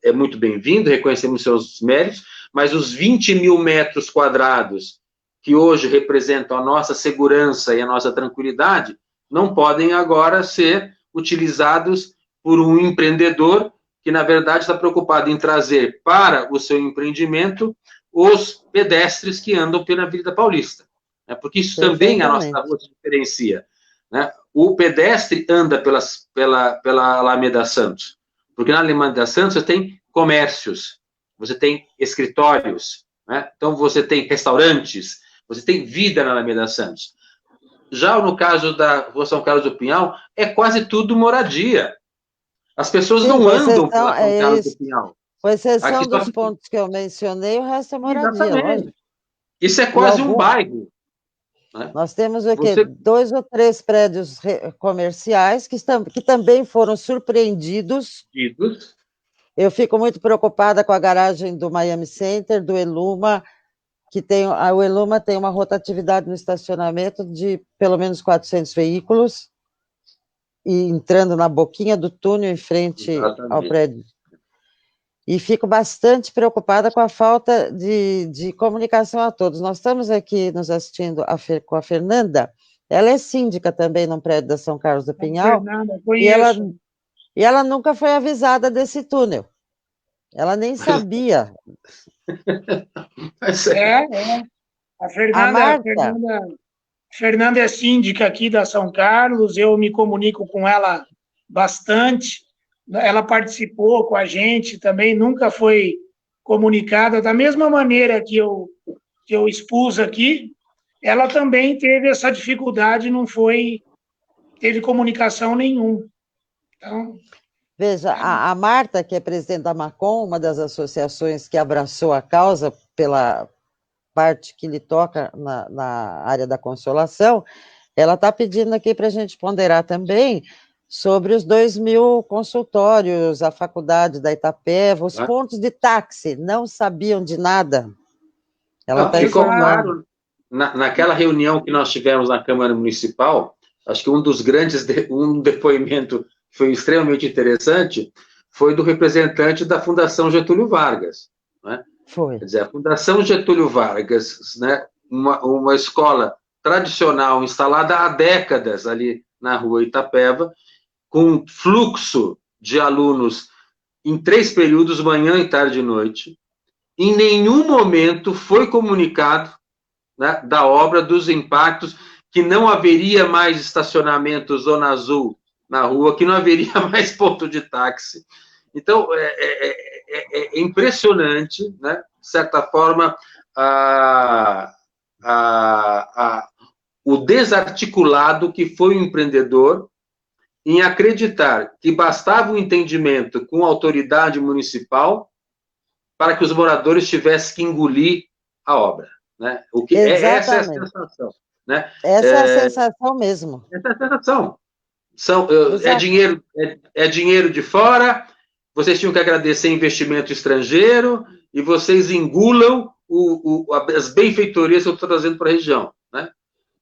é muito bem-vindo, reconhecemos seus méritos, mas os 20 mil metros quadrados que hoje representam a nossa segurança e a nossa tranquilidade, não podem agora ser utilizados por um empreendedor que, na verdade, está preocupado em trazer para o seu empreendimento os pedestres que andam pela Avenida Paulista. Né? Porque isso também a nossa rua se diferencia. Né? O pedestre anda pela Alameda Santos, porque na Alameda Santos você tem comércios, você tem escritórios, né? Então você tem restaurantes, você tem vida na Alameda Santos. Já no caso da Rua São Carlos do Pinhal, é quase tudo moradia. As pessoas não andam pela São Carlos do Pinhal. Com exceção dos pontos que eu mencionei, o resto é moradia, lógico. Isso é quase um bairro. Né? Nós temos o quê? 2 ou 3 prédios comerciais que também foram surpreendidos. Eu fico muito preocupada com a garagem do Miami Center, do Eluma, o Eluma tem uma rotatividade no estacionamento de pelo menos 400 veículos, e entrando na boquinha do túnel em frente ao prédio. E fico bastante preocupada com a falta de comunicação a todos. Nós estamos aqui nos assistindo com a Fernanda, ela é síndica também num prédio da São Carlos do Pinhal, e ela nunca foi avisada desse túnel. Ela nem sabia. A Fernanda é síndica aqui da São Carlos, eu me comunico com ela bastante, ela participou com a gente também, nunca foi comunicada, da mesma maneira que eu expus aqui, ela também teve essa dificuldade, teve comunicação nenhuma. Então... Veja, a Marta, que é presidente da MACOM, uma das associações que abraçou a causa pela parte que lhe toca na área da consolação, ela está pedindo aqui para a gente ponderar também sobre os 2.000 consultórios, a faculdade da Itapeva, os pontos de táxi, não sabiam de nada. Ela está informando. Claro, naquela reunião que nós tivemos na Câmara Municipal, acho que um depoimento foi extremamente interessante, foi do representante da Fundação Getúlio Vargas, né? Foi. Quer dizer, a Fundação Getúlio Vargas, né, uma escola tradicional instalada há décadas ali na rua Itapeva, com fluxo de alunos em 3 períodos, manhã, tarde e noite. Em nenhum momento foi comunicado, né, da obra, dos impactos, que não haveria mais estacionamento Zona Azul na rua, que não haveria mais ponto de táxi. Então, é impressionante, né? De certa forma, o desarticulado que foi o empreendedor em acreditar que bastava um entendimento com a autoridade municipal para que os moradores tivessem que engolir a obra. Né? Essa é a sensação. Né? Essa é a sensação mesmo. Essa é a sensação. É dinheiro de fora, vocês tinham que agradecer investimento estrangeiro e vocês engulam as benfeitorias que eu estou trazendo para a região. Né?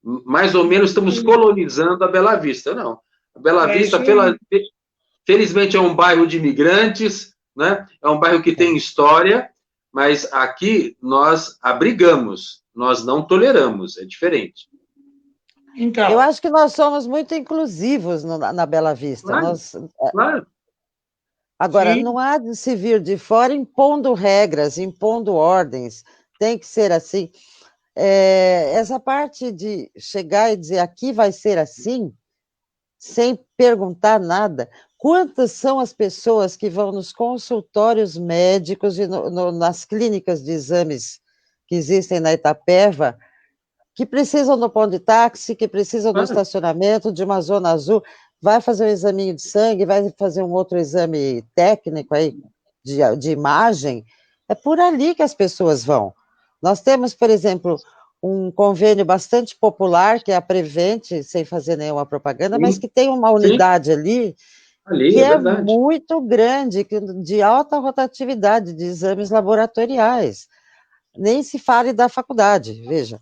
Mais ou menos estamos colonizando a Bela Vista. Não. A Bela Vista, felizmente, é um bairro de imigrantes, né? É um bairro que tem história, mas aqui nós abrigamos, nós não toleramos, é diferente. Então, eu acho que nós somos muito inclusivos na Bela Vista. Claro, claro. Agora, não há de se vir de fora impondo regras, impondo ordens, tem que ser assim. Essa parte de chegar e dizer aqui vai ser assim, sem perguntar nada. Quantas são as pessoas que vão nos consultórios médicos e nas clínicas de exames que existem na Itapeva, que precisam do ponto de táxi, que precisam do estacionamento, de uma zona azul, vai fazer um examinho de sangue, vai fazer um outro exame técnico aí, de imagem, é por ali que as pessoas vão. Nós temos, por exemplo, um convênio bastante popular, que é a Prevent, sem fazer nenhuma propaganda, mas que tem uma unidade ali que é muito grande, de alta rotatividade de exames laboratoriais. Nem se fale da faculdade, veja.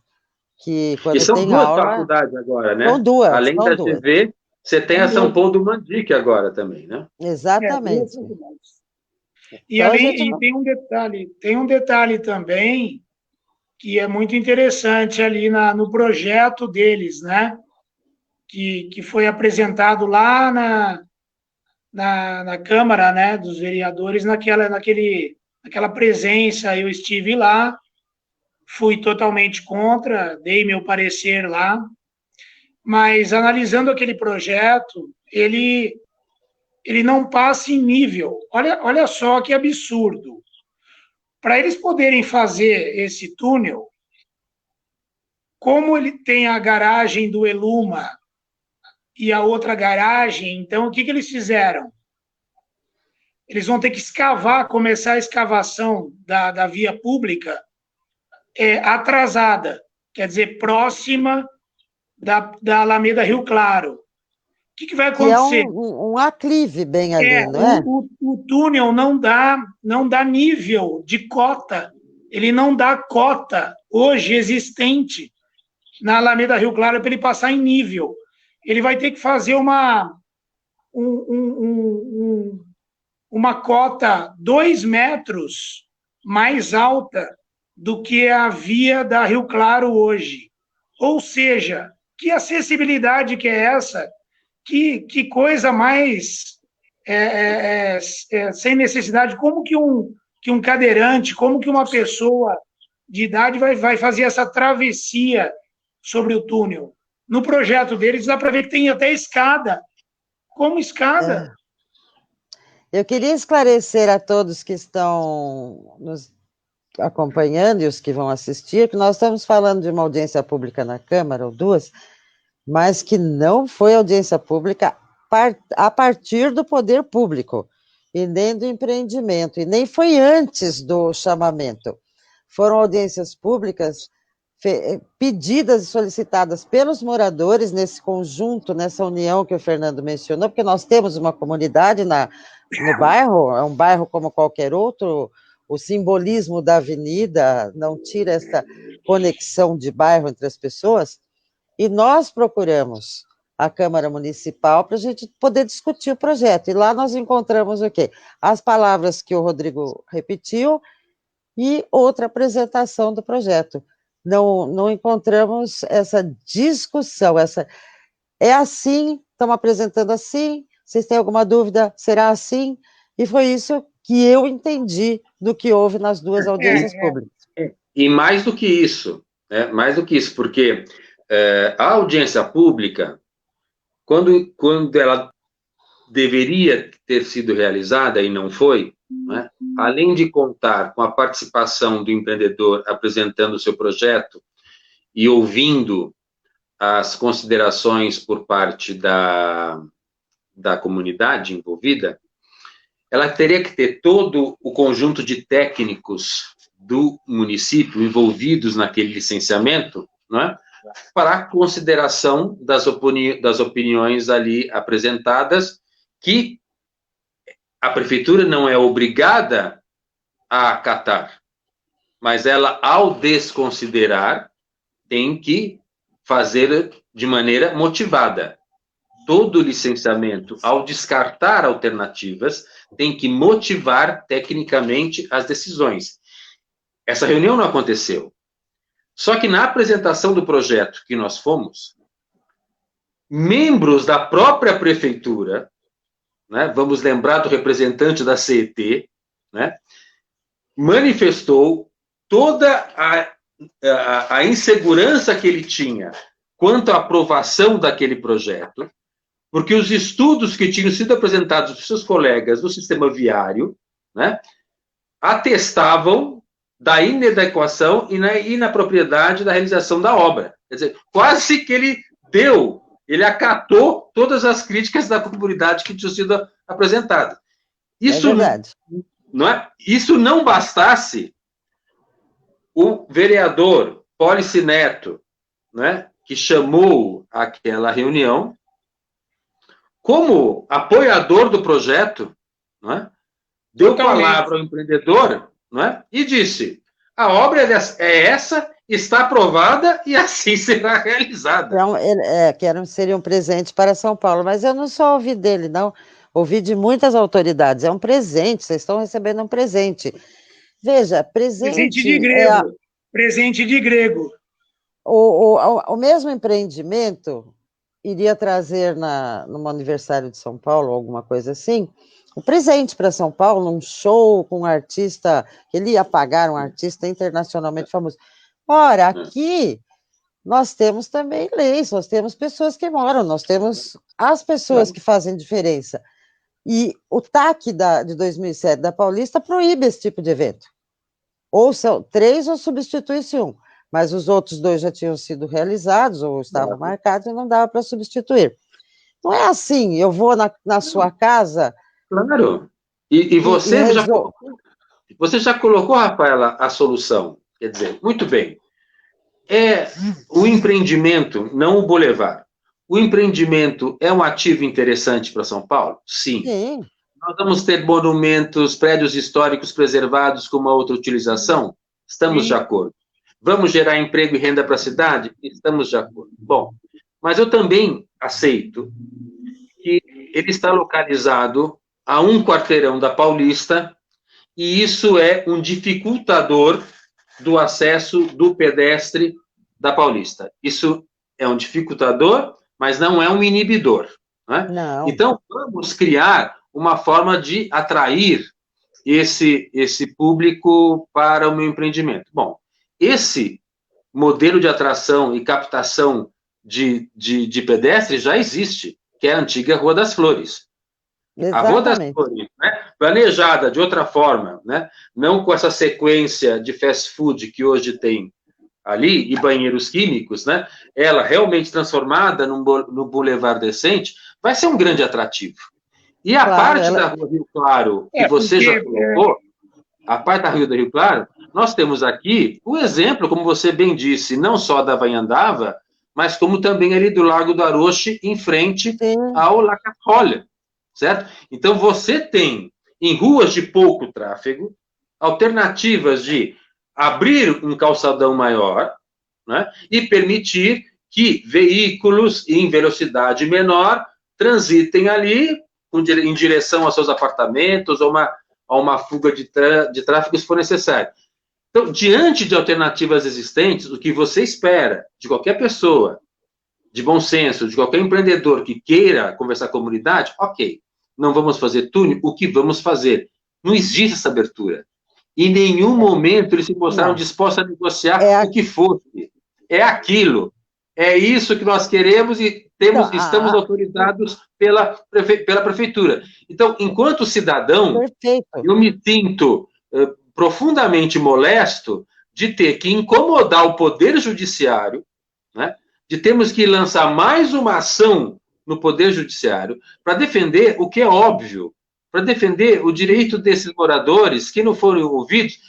Que quando e são tem 2 aula, faculdades agora, né? São 2. Além da TV, você tem a São Paulo do Mandique agora também, né? Exatamente. E, então, tem um detalhe também que é muito interessante ali no projeto deles, né? Que foi apresentado lá na Câmara, né, dos Vereadores, naquela presença. Eu estive lá, fui totalmente contra, dei meu parecer lá, mas analisando aquele projeto, ele não passa em nível. Olha só que absurdo. Para eles poderem fazer esse túnel, como ele tem a garagem do Eluma e a outra garagem, então o que eles fizeram? Eles vão ter que começar a escavação da via pública atrasada, quer dizer, próxima da Alameda Rio Claro. O que vai acontecer? Que é um aclive bem ali, não é? O túnel não dá nível de cota, ele não dá cota hoje existente na Alameda Rio Claro para ele passar em nível. Ele vai ter que fazer uma cota 2 metros mais alta do que a via da Rio Claro hoje. Ou seja, que acessibilidade que é essa? Que coisa mais sem necessidade. Como que um cadeirante, como que uma pessoa de idade vai fazer essa travessia sobre o túnel? No projeto deles, dá para ver que tem até escada. Como escada? Eu queria esclarecer a todos que estão nos acompanhando e os que vão assistir, que nós estamos falando de uma audiência pública na Câmara, ou 2, mas que não foi audiência pública a partir do poder público, e nem do empreendimento, e nem foi antes do chamamento. Foram audiências públicas pedidas e solicitadas pelos moradores nesse conjunto, nessa união que o Fernando mencionou, porque nós temos uma comunidade no bairro, é um bairro como qualquer outro, o simbolismo da avenida não tira essa conexão de bairro entre as pessoas, e nós procuramos a Câmara Municipal para a gente poder discutir o projeto, e lá nós encontramos o quê? As palavras que o Rodrigo repetiu, e outra apresentação do projeto. Não encontramos essa discussão, é assim, estamos apresentando assim, vocês têm alguma dúvida, será assim? E foi isso que eu entendi do que houve nas duas audiências públicas. E mais do que isso, porque a audiência pública, quando ela deveria ter sido realizada e não foi, né, além de contar com a participação do empreendedor apresentando o seu projeto e ouvindo as considerações por parte da comunidade envolvida, ela teria que ter todo o conjunto de técnicos do município envolvidos naquele licenciamento, né, para consideração das opiniões ali apresentadas, que a prefeitura não é obrigada a acatar, mas ela, ao desconsiderar, tem que fazer de maneira motivada. Todo licenciamento, ao descartar alternativas, tem que motivar tecnicamente as decisões. Essa reunião não aconteceu. Só que na apresentação do projeto que nós fomos, membros da própria prefeitura, né, vamos lembrar do representante da CET, né, manifestou toda a insegurança que ele tinha quanto à aprovação daquele projeto, porque os estudos que tinham sido apresentados por seus colegas do sistema viário, né, atestavam da inadequação e na inapropriedade da realização da obra. Quer dizer, quase que ele acatou todas as críticas da comunidade que tinham sido apresentadas. Isso, é verdade. Isso não bastasse, o vereador Pólice Neto, né, que chamou aquela reunião, como apoiador do projeto, né, deu palavra ao empreendedor, né, e disse: a obra é essa, está aprovada e assim será realizada. Então, seria um presente para São Paulo, mas eu não só ouvi dele, não. Ouvi de muitas autoridades. É um presente, vocês estão recebendo um presente. Veja, presente de grego. Presente de grego. O mesmo empreendimento iria trazer no aniversário de São Paulo, alguma coisa assim, um presente para São Paulo, um show com um artista, ele ia pagar um artista internacionalmente famoso. Ora, aqui nós temos também leis, nós temos pessoas que moram, nós temos as pessoas que fazem diferença. E o TAC de 2007 da Paulista proíbe esse tipo de evento. Ou são 3 ou substitui-se um. Mas os outros 2 já tinham sido realizados ou estavam marcados e não dava para substituir. Não é assim, eu vou na sua casa... Claro. E você já colocou, Rafaela, a solução. Quer dizer, muito bem. É o empreendimento, não o boulevard. O empreendimento é um ativo interessante para São Paulo? Sim. Sim. Nós vamos ter monumentos, prédios históricos preservados com uma outra utilização? Estamos de acordo. Vamos gerar emprego e renda para a cidade? Estamos de acordo. Bom, mas eu também aceito que ele está localizado a um quarteirão da Paulista e isso é um dificultador do acesso do pedestre da Paulista. Isso é um dificultador, mas não é um inibidor. Né? Não. Então, vamos criar uma forma de atrair esse público para o meu empreendimento. Bom, esse modelo de atração e captação de pedestres já existe, que é a antiga Rua das Flores. Exatamente. A Rua das Flores, né, planejada de outra forma, né, não com essa sequência de fast food que hoje tem ali, e banheiros químicos, né, ela realmente transformada no boulevard decente, vai ser um grande atrativo. E a parte da Rua Rio Claro, que você já colocou, a parte da Rua do Rio Claro, nós temos aqui o exemplo, como você bem disse, não só da Vanhandava, mas como também ali do Largo do Aroche, em frente ao La Catrolha, certo? Então, você tem, em ruas de pouco tráfego, alternativas de abrir um calçadão maior, né, e permitir que veículos em velocidade menor transitem ali em direção aos seus apartamentos ou a uma fuga de tráfego, se for necessário. Então, diante de alternativas existentes, o que você espera de qualquer pessoa de bom senso, de qualquer empreendedor que queira conversar com a comunidade, ok, não vamos fazer túnel, o que vamos fazer? Não existe essa abertura. Em nenhum momento eles se mostraram dispostos a negociar o que fosse. É aquilo. É isso que nós queremos e estamos autorizados pela prefeitura. Então, enquanto cidadão, eu me sinto profundamente molesto de ter que incomodar o Poder Judiciário, né, de termos que lançar mais uma ação no Poder Judiciário para defender o que é óbvio, para defender o direito desses moradores que não foram ouvidos,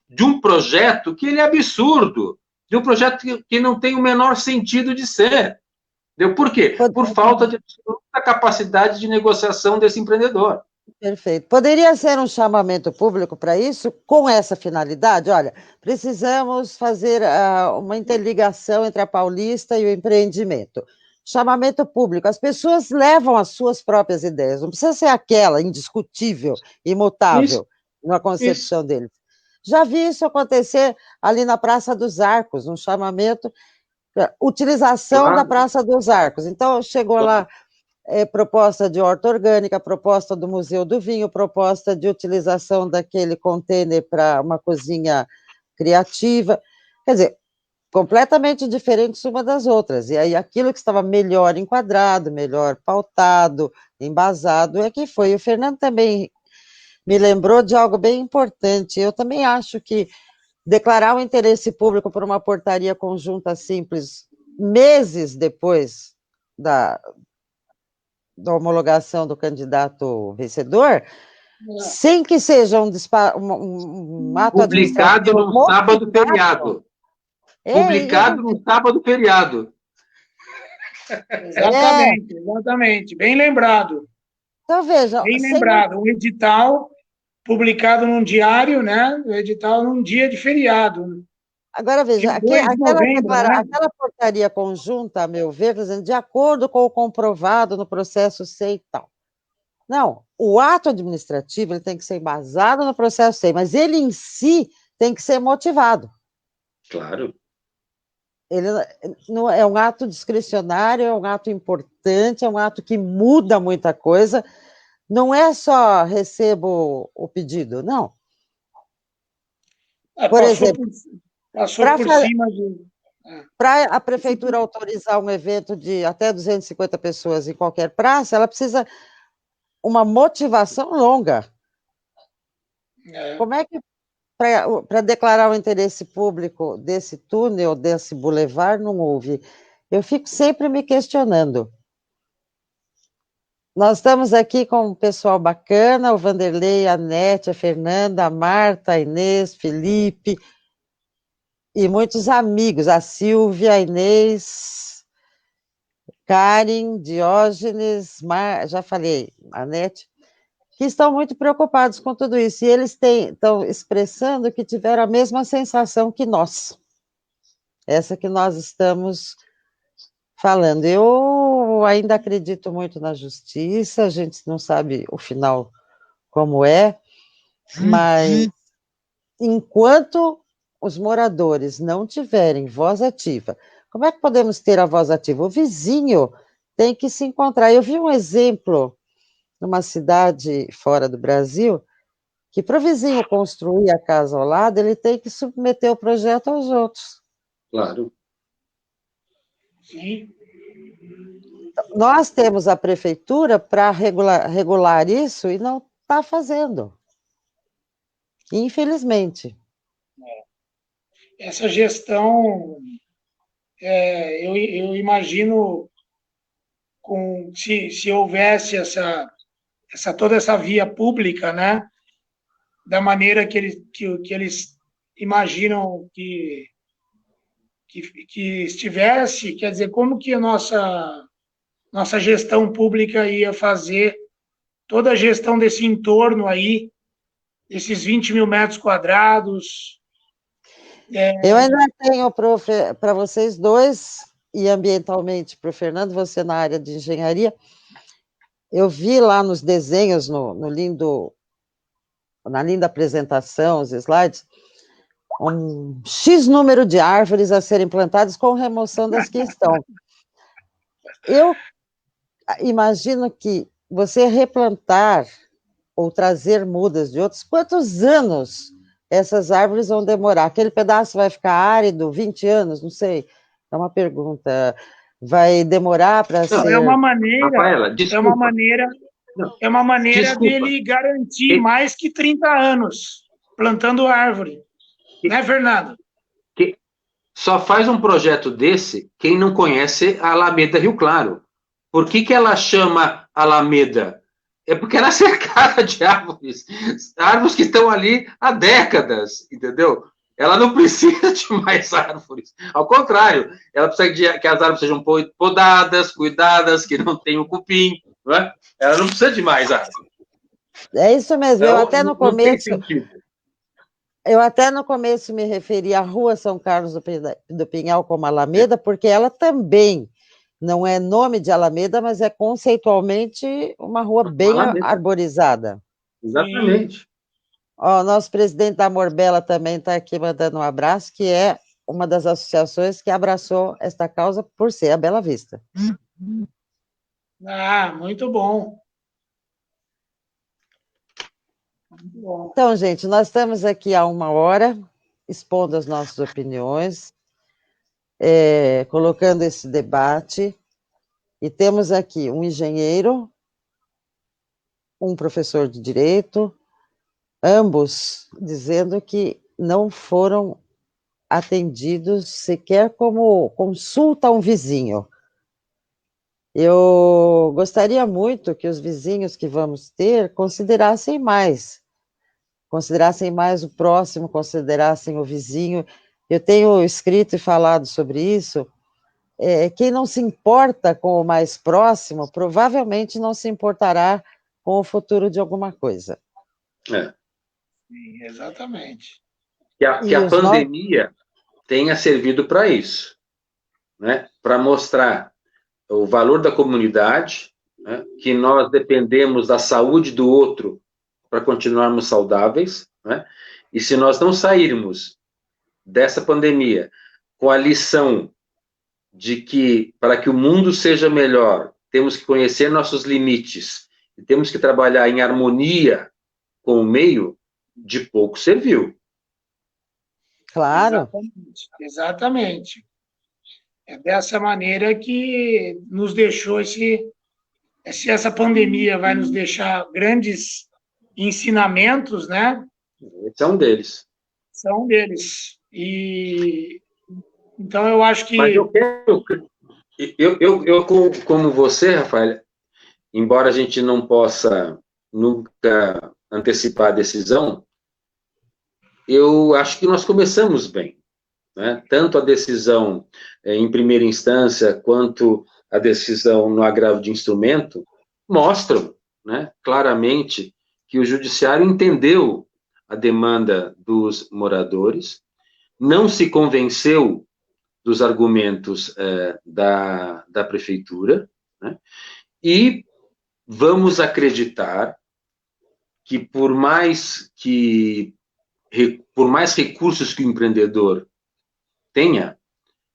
de um projeto que ele é absurdo, de um projeto que não tem o menor sentido de ser. Entendeu? Por quê? Por falta de capacidade de negociação desse empreendedor. Perfeito. Poderia ser um chamamento público para isso, com essa finalidade? Olha, precisamos fazer uma interligação entre a Paulista e o empreendimento. Chamamento público. As pessoas levam as suas próprias ideias, não precisa ser aquela indiscutível, imutável, na concepção deles. Já vi isso acontecer ali na Praça dos Arcos, um chamamento, utilização da Praça dos Arcos. Então, chegou lá proposta de horta orgânica, proposta do Museu do Vinho, proposta de utilização daquele container para uma cozinha criativa. Quer dizer, completamente diferentes uma das outras. E aí aquilo que estava melhor enquadrado, melhor pautado, embasado, é que foi. O Fernando também me lembrou de algo bem importante. Eu também acho que declarar o interesse público por uma portaria conjunta simples, meses depois da homologação do candidato vencedor, sem que seja um ato publicado no sábado feriado. Publicado no sábado feriado. Exatamente. Bem lembrado. Então, veja. Bem lembrado. Um edital publicado num diário, né? O edital num dia de feriado. Agora, veja, aquela portaria conjunta, a meu ver, dizendo, de acordo com o comprovado no processo SEI e tal. Não, o ato administrativo ele tem que ser embasado no processo SEI, mas ele em si tem que ser motivado. Claro. Ele não é um ato discricionário, é um ato importante, é um ato que muda muita coisa. Não é só recebo o pedido, não. Por exemplo, passou por cima de... Para a prefeitura autorizar um evento de até 250 pessoas em qualquer praça, ela precisa uma motivação longa. Como é que, para declarar o interesse público desse túnel, desse bulevar, não houve? Eu fico sempre me questionando. Nós estamos aqui com um pessoal bacana, o Vanderlei, a Nete, a Fernanda, a Marta, a Inês, Felipe, e muitos amigos, a Silvia, a Inês, Karen, Diógenes, já falei, a Nete, que estão muito preocupados com tudo isso, e eles estão expressando que tiveram a mesma sensação que nós, essa que nós estamos falando. Eu ainda acredito muito na justiça, a gente não sabe o final como é, mas enquanto os moradores não tiverem voz ativa, como é que podemos ter a voz ativa? O vizinho tem que se encontrar. Eu vi um exemplo numa cidade fora do Brasil, que para o vizinho construir a casa ao lado, ele tem que submeter o projeto aos outros. Claro. Sim. Nós temos a prefeitura para regular isso e não está fazendo. Infelizmente. Essa gestão, eu imagino, se houvesse toda essa via pública, né, da maneira que eles imaginam que estivesse, quer dizer, como que a nossa gestão pública ia fazer toda a gestão desse entorno aí, esses 20 mil metros quadrados. Eu ainda tenho para vocês dois, e ambientalmente para o Fernando, você na área de engenharia, eu vi lá nos desenhos, na linda apresentação, os slides, um X número de árvores a serem plantadas com remoção das que estão. Eu imagino que você replantar ou trazer mudas de outros, quantos anos essas árvores vão demorar? Aquele pedaço vai ficar árido, 20 anos, não sei. É uma pergunta. Vai demorar para ser... É uma maneira, Rafaela, desculpa. É uma maneira Desculpa. dele garantir mais que 30 anos plantando árvore. Né, Fernando? Só faz um projeto desse quem não conhece a Alameda Rio Claro. Por que ela chama Alameda? É porque ela é cercada de árvores. Árvores que estão ali há décadas, entendeu? Ela não precisa de mais árvores. Ao contrário, ela precisa que as árvores sejam podadas, cuidadas, que não tenham cupim. Não é? Ela não precisa de mais árvores. É isso mesmo. Então, eu até no começo... Não tem sentido. Eu até no começo me referi à Rua São Carlos do Pinhal como Alameda, porque ela também não é nome de Alameda, mas é conceitualmente uma rua bem arborizada. Exatamente. Ó, nosso presidente da Morbela também está aqui mandando um abraço, que é uma das associações que abraçou esta causa por ser a Bela Vista. Ah, muito bom. Então, gente, nós estamos aqui há 1 hora, expondo as nossas opiniões, colocando esse debate, e temos aqui um engenheiro, um professor de direito, ambos dizendo que não foram atendidos sequer como consulta a um vizinho. Eu gostaria muito que os vizinhos que vamos ter considerassem mais o próximo, considerassem o vizinho. Eu tenho escrito e falado sobre isso. Quem não se importa com o mais próximo, provavelmente não se importará com o futuro de alguma coisa. Sim, exatamente. Que a pandemia tenha servido para isso, né? Para mostrar o valor da comunidade, né? Que nós dependemos da saúde do outro para continuarmos saudáveis, né? E se nós não sairmos dessa pandemia com a lição de que, para que o mundo seja melhor, temos que conhecer nossos limites e temos que trabalhar em harmonia com o meio, de pouco serviu. Claro. Exatamente. É dessa maneira que nos deixou essa pandemia vai nos deixar grandes ensinamentos, né? Esse é um deles. São deles. E então eu acho que... Mas eu como você, Rafael, embora a gente não possa nunca antecipar a decisão, eu acho que nós começamos bem, né? Tanto a decisão em primeira instância, quanto a decisão no agravo de instrumento, mostram, né, claramente que o judiciário entendeu a demanda dos moradores, não se convenceu dos argumentos da prefeitura, né, e vamos acreditar que por mais recursos que o empreendedor tenha,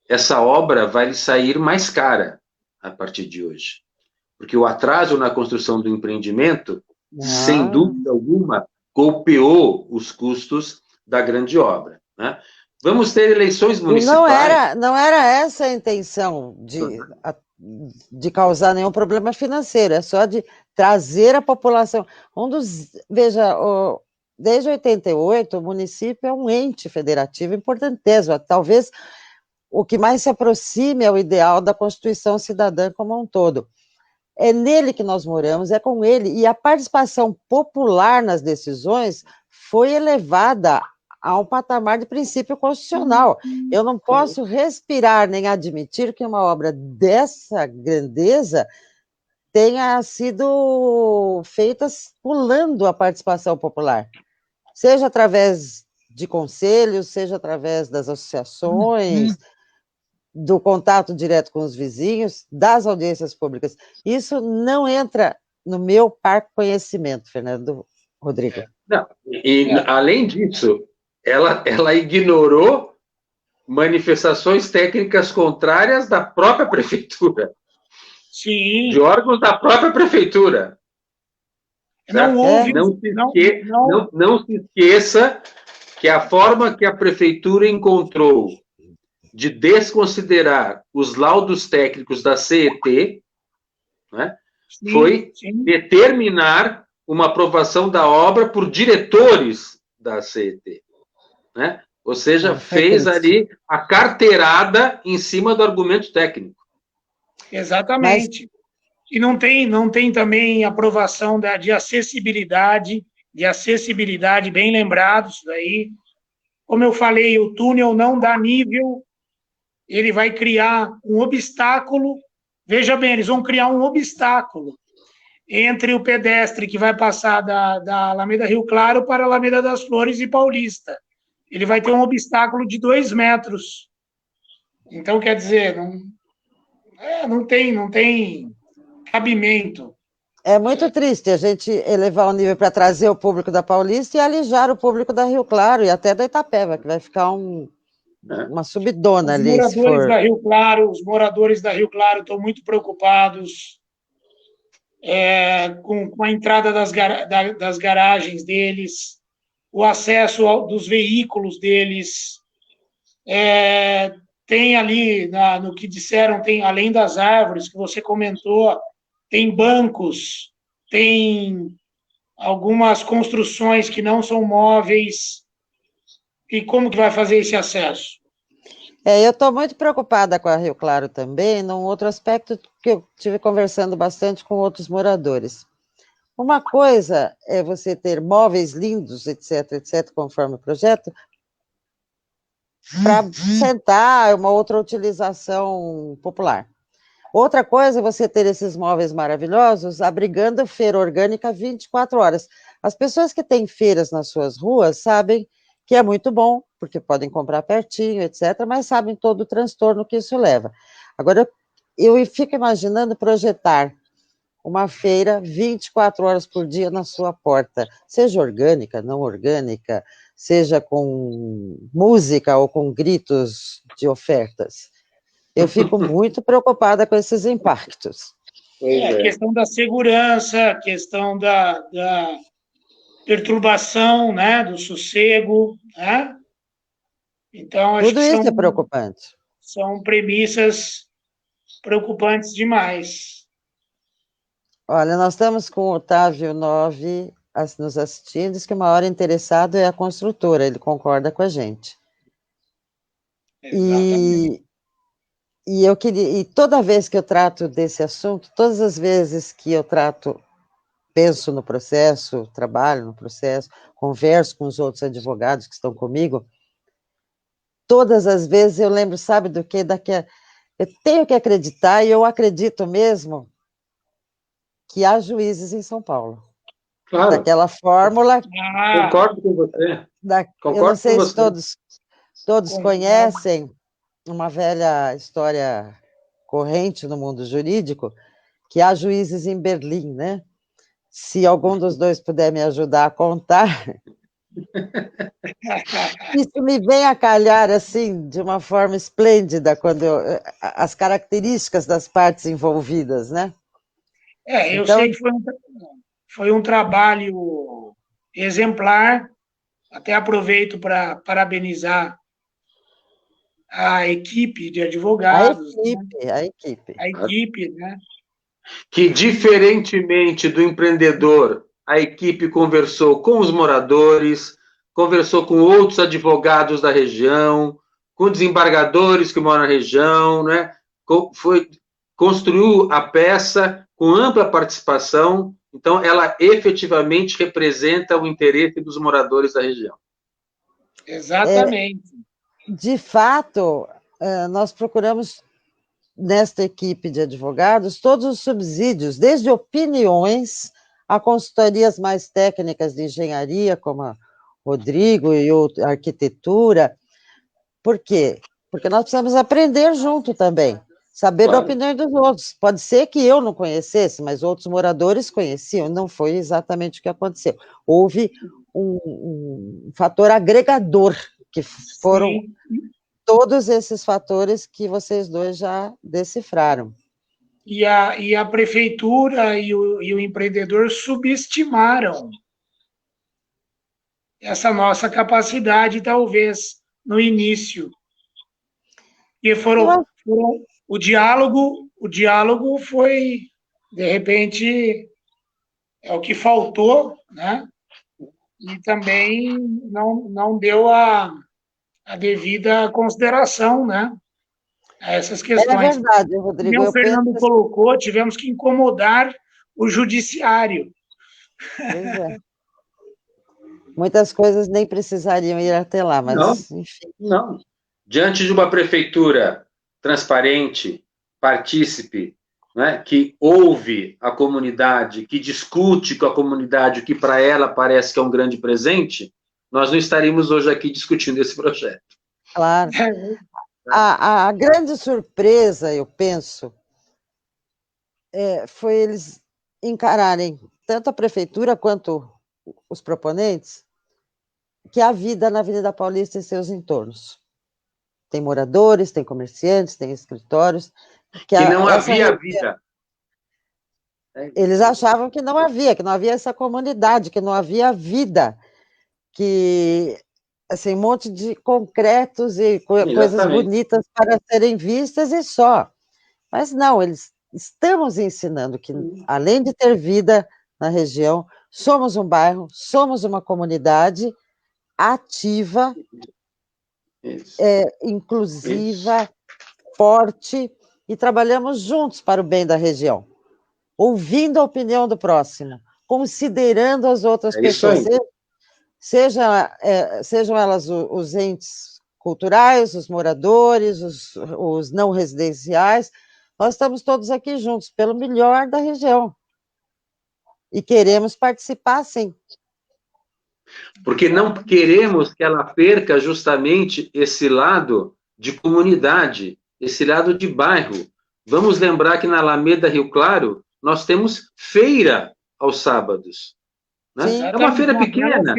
essa obra vai lhe sair mais cara a partir de hoje. Porque o atraso na construção do empreendimento, sem dúvida alguma, golpeou os custos da grande obra, né? Vamos ter eleições municipais. E não era essa a intenção de causar nenhum problema financeiro, é só de trazer a população. Veja, desde 88, o município é um ente federativo importantíssimo, talvez o que mais se aproxime ao ideal da Constituição cidadã como um todo. É nele que nós moramos, é com ele, e a participação popular nas decisões foi elevada a um patamar de princípio constitucional. Eu não posso respirar nem admitir que uma obra dessa grandeza tenha sido feita pulando a participação popular, seja através de conselhos, seja através das associações, do contato direto com os vizinhos, das audiências públicas. Isso não entra no meu parco conhecimento, Fernando Rodrigo. Não, e além disso, ela ignorou manifestações técnicas contrárias da própria prefeitura. Sim. De órgãos da própria prefeitura. Não houve... Não se esqueça que a forma que a prefeitura encontrou de desconsiderar os laudos técnicos da CET, né, foi determinar uma aprovação da obra por diretores da CET. Né? Ou seja, fez ali a carteirada em cima do argumento técnico. Exatamente. E não tem também aprovação de acessibilidade, bem lembrado isso daí. Como eu falei, o túnel não dá nível, ele vai criar um obstáculo. Veja bem, eles vão criar um obstáculo entre o pedestre que vai passar da Alameda Rio Claro para a Alameda das Flores e Paulista. Ele vai ter um obstáculo de 2 metros. Então, quer dizer, não tem cabimento. É muito triste a gente elevar o nível para trazer o público da Paulista e alijar o público da Rio Claro e até da Itapeva, que vai ficar uma subidona ali. Os moradores da Rio Claro estão muito preocupados com a entrada das garagens deles, o acesso dos veículos deles. Tem ali, no que disseram, tem, além das árvores que você comentou, tem bancos, tem algumas construções que não são móveis. E como que vai fazer esse acesso? Eu estou muito preocupada com a Rio Claro também, num outro aspecto que eu tive conversando bastante com outros moradores. Uma coisa é você ter móveis lindos, etc., conforme o projeto, para sentar, é uma outra utilização popular. Outra coisa é você ter esses móveis maravilhosos abrigando feira orgânica 24 horas. As pessoas que têm feiras nas suas ruas sabem que é muito bom, porque podem comprar pertinho, etc., mas sabem todo o transtorno que isso leva. Agora, eu fico imaginando projetar uma feira 24 horas por dia na sua porta, seja orgânica, não orgânica, seja com música ou com gritos de ofertas. Eu fico muito preocupada com esses impactos. A questão da segurança, a questão da perturbação, né, do sossego, né? Então, acho tudo que isso é preocupante. São premissas preocupantes demais. Olha, nós estamos com o Otávio 9 nos assistindo, diz que o maior interessado é a construtora, ele concorda com a gente. Exatamente. E eu queria, e toda vez que eu trato desse assunto, todas as vezes que eu penso no processo, trabalho no processo, converso com os outros advogados que estão comigo, todas as vezes eu lembro, sabe do quê? Eu tenho que acreditar, e eu acredito mesmo, que há juízes em São Paulo. Claro. Daquela fórmula... Concordo com você. Eu não sei se todos conhecem uma velha história corrente no mundo jurídico, que há juízes em Berlim, né? Se algum dos dois puder me ajudar a contar, isso me vem a calhar, assim, de uma forma esplêndida, as características das partes envolvidas, né? Eu sei que foi um trabalho exemplar, até aproveito para parabenizar a equipe de advogados. A equipe, né? Que, diferentemente do empreendedor, a equipe conversou com os moradores, conversou com outros advogados da região, com desembargadores que moram na região, né? Construiu a peça com ampla participação, então ela efetivamente representa o interesse dos moradores da região. Exatamente. De fato, nós procuramos, nesta equipe de advogados, todos os subsídios, desde opiniões a consultorias mais técnicas de engenharia, como a Rodrigo e a arquitetura. Por quê? Porque nós precisamos aprender junto também, saber da opinião dos outros. Pode ser que eu não conhecesse, mas outros moradores conheciam, não foi exatamente o que aconteceu. Houve um fator agregador, que foram Sim. todos esses fatores que vocês dois já decifraram. E a prefeitura e o empreendedor subestimaram essa nossa capacidade, talvez, no início. E o diálogo foi, de repente, é o que faltou, né? E também não deu a devida consideração, né, a essas É questões. verdade, Rodrigo. Como o Fernando colocou, tivemos que incomodar o judiciário. Pois é. Muitas coisas nem precisariam ir até lá, mas, Não, enfim. não. Diante de uma prefeitura transparente, partícipe, né, que ouve a comunidade, que discute com a comunidade o que para ela parece que é um grande presente, nós não estaríamos hoje aqui discutindo esse projeto. Claro. A grande surpresa, eu penso, foi eles encararem, tanto a prefeitura quanto os proponentes, que há vida na Avenida Paulista e seus entornos. Tem moradores, tem comerciantes, tem escritórios. Que não havia vida. Eles achavam que não havia essa comunidade, que não havia vida, que, assim, um monte de concretos e coisas bonitas para serem vistas e só. Mas não, estamos ensinando que, além de ter vida na região, somos um bairro, somos uma comunidade ativa, inclusiva, forte, e trabalhamos juntos para o bem da região, ouvindo a opinião do próximo, considerando as outras pessoas, sejam elas os entes culturais, os moradores, os não residenciais. Nós estamos todos aqui juntos, pelo melhor da região. E queremos participar, sim. Porque não queremos que ela perca justamente esse lado de comunidade, esse lado de bairro. Vamos lembrar que na Alameda Rio Claro, nós temos feira aos sábados. Né? É uma feira pequena.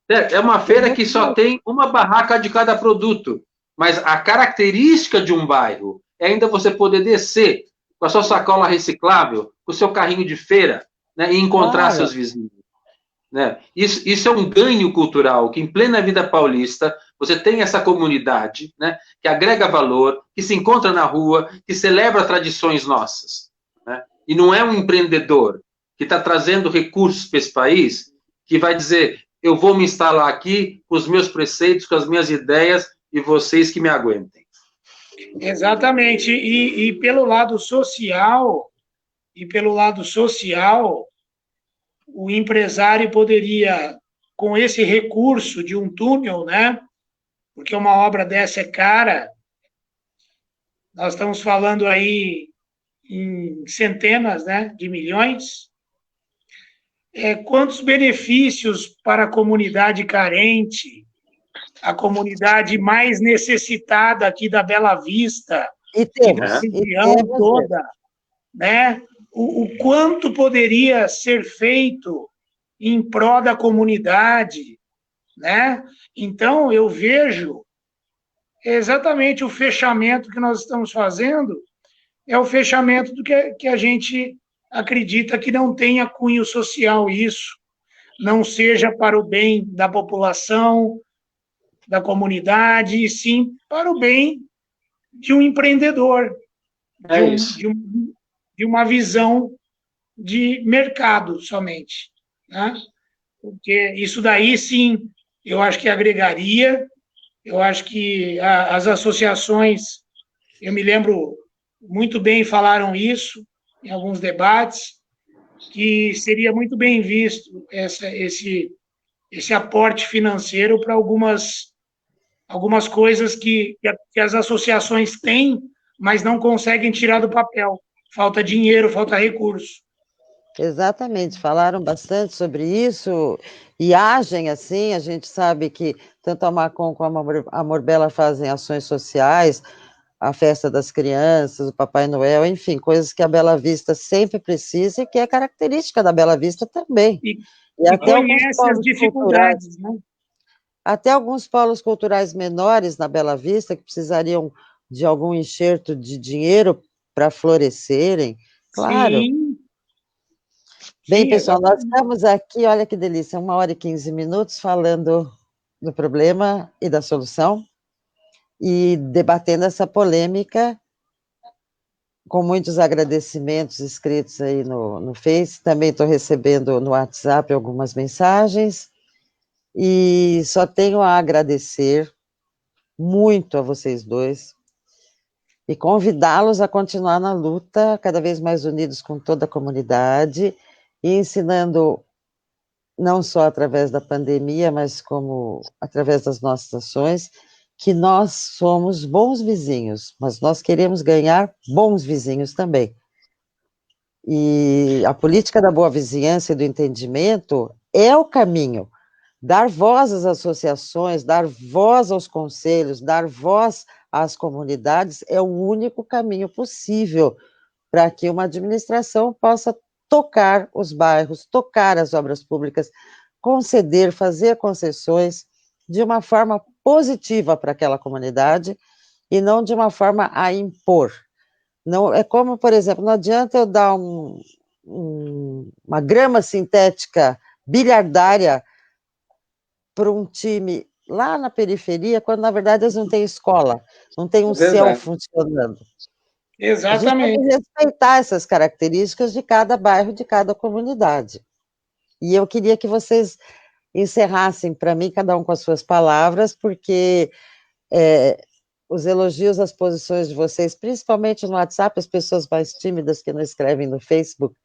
É uma feira que só tem uma barraca de cada produto. Mas a característica de um bairro é ainda você poder descer com a sua sacola reciclável, com o seu carrinho de feira, né, e encontrar seus vizinhos. Né? Isso é um ganho cultural, que em plena vida paulista você tem essa comunidade, né, que agrega valor, que se encontra na rua, que celebra tradições nossas. Né? E não é um empreendedor que está trazendo recursos para esse país que vai dizer, eu vou me instalar aqui com os meus preceitos, com as minhas ideias, e vocês que me aguentem. Exatamente. E pelo lado social, o empresário poderia, com esse recurso de um túnel, né? Porque uma obra dessa é cara, nós estamos falando aí em centenas, né, de milhões. Quantos benefícios para a comunidade carente, a comunidade mais necessitada aqui da Bela Vista, e temos, da região toda, né? O quanto poderia ser feito em prol da comunidade, né? Então, eu vejo exatamente o fechamento que nós estamos fazendo, é o fechamento do que a gente acredita que não tenha cunho social isso, não seja para o bem da população, da comunidade, e sim para o bem de um empreendedor, de uma visão de mercado somente, né? Porque isso daí, sim, eu acho que agregaria, eu acho que as associações, eu me lembro muito bem, falaram isso em alguns debates, que seria muito bem visto esse aporte financeiro para algumas coisas que as associações têm, mas não conseguem tirar do papel. Falta dinheiro, falta recurso. Exatamente, falaram bastante sobre isso e agem assim. A gente sabe que tanto a Macon como a Morbella fazem ações sociais, a festa das crianças, o Papai Noel, enfim, coisas que a Bela Vista sempre precisa e que é característica da Bela Vista também. E até alguns conhece as polos dificuldades, né? Até alguns polos culturais menores na Bela Vista, que precisariam de algum enxerto de dinheiro para florescerem, claro. Sim. Bem, Sim, pessoal, nós exatamente. estamos aqui, olha que delícia, 1h e 15 minutos falando do problema e da solução, e debatendo essa polêmica, com muitos agradecimentos escritos aí no Face, também estou recebendo no WhatsApp algumas mensagens, e só tenho a agradecer muito a vocês dois, e convidá-los a continuar na luta, cada vez mais unidos com toda a comunidade, e ensinando, não só através da pandemia, mas como através das nossas ações, que nós somos bons vizinhos, mas nós queremos ganhar bons vizinhos também. E a política da boa vizinhança e do entendimento é o caminho. Dar voz às associações, dar voz aos conselhos, dar voz às comunidades é o único caminho possível para que uma administração possa tocar os bairros, tocar as obras públicas, conceder, fazer concessões de uma forma positiva para aquela comunidade e não de uma forma a impor. Não, é como, por exemplo, não adianta eu dar uma grama sintética bilhardária para um time lá na periferia, quando na verdade eles não têm escola, não têm um céu funcionando. Exatamente. A gente tem que respeitar essas características de cada bairro, de cada comunidade. E eu queria que vocês encerrassem para mim, cada um com as suas palavras, porque os elogios às posições de vocês, principalmente no WhatsApp, as pessoas mais tímidas que não escrevem no Facebook,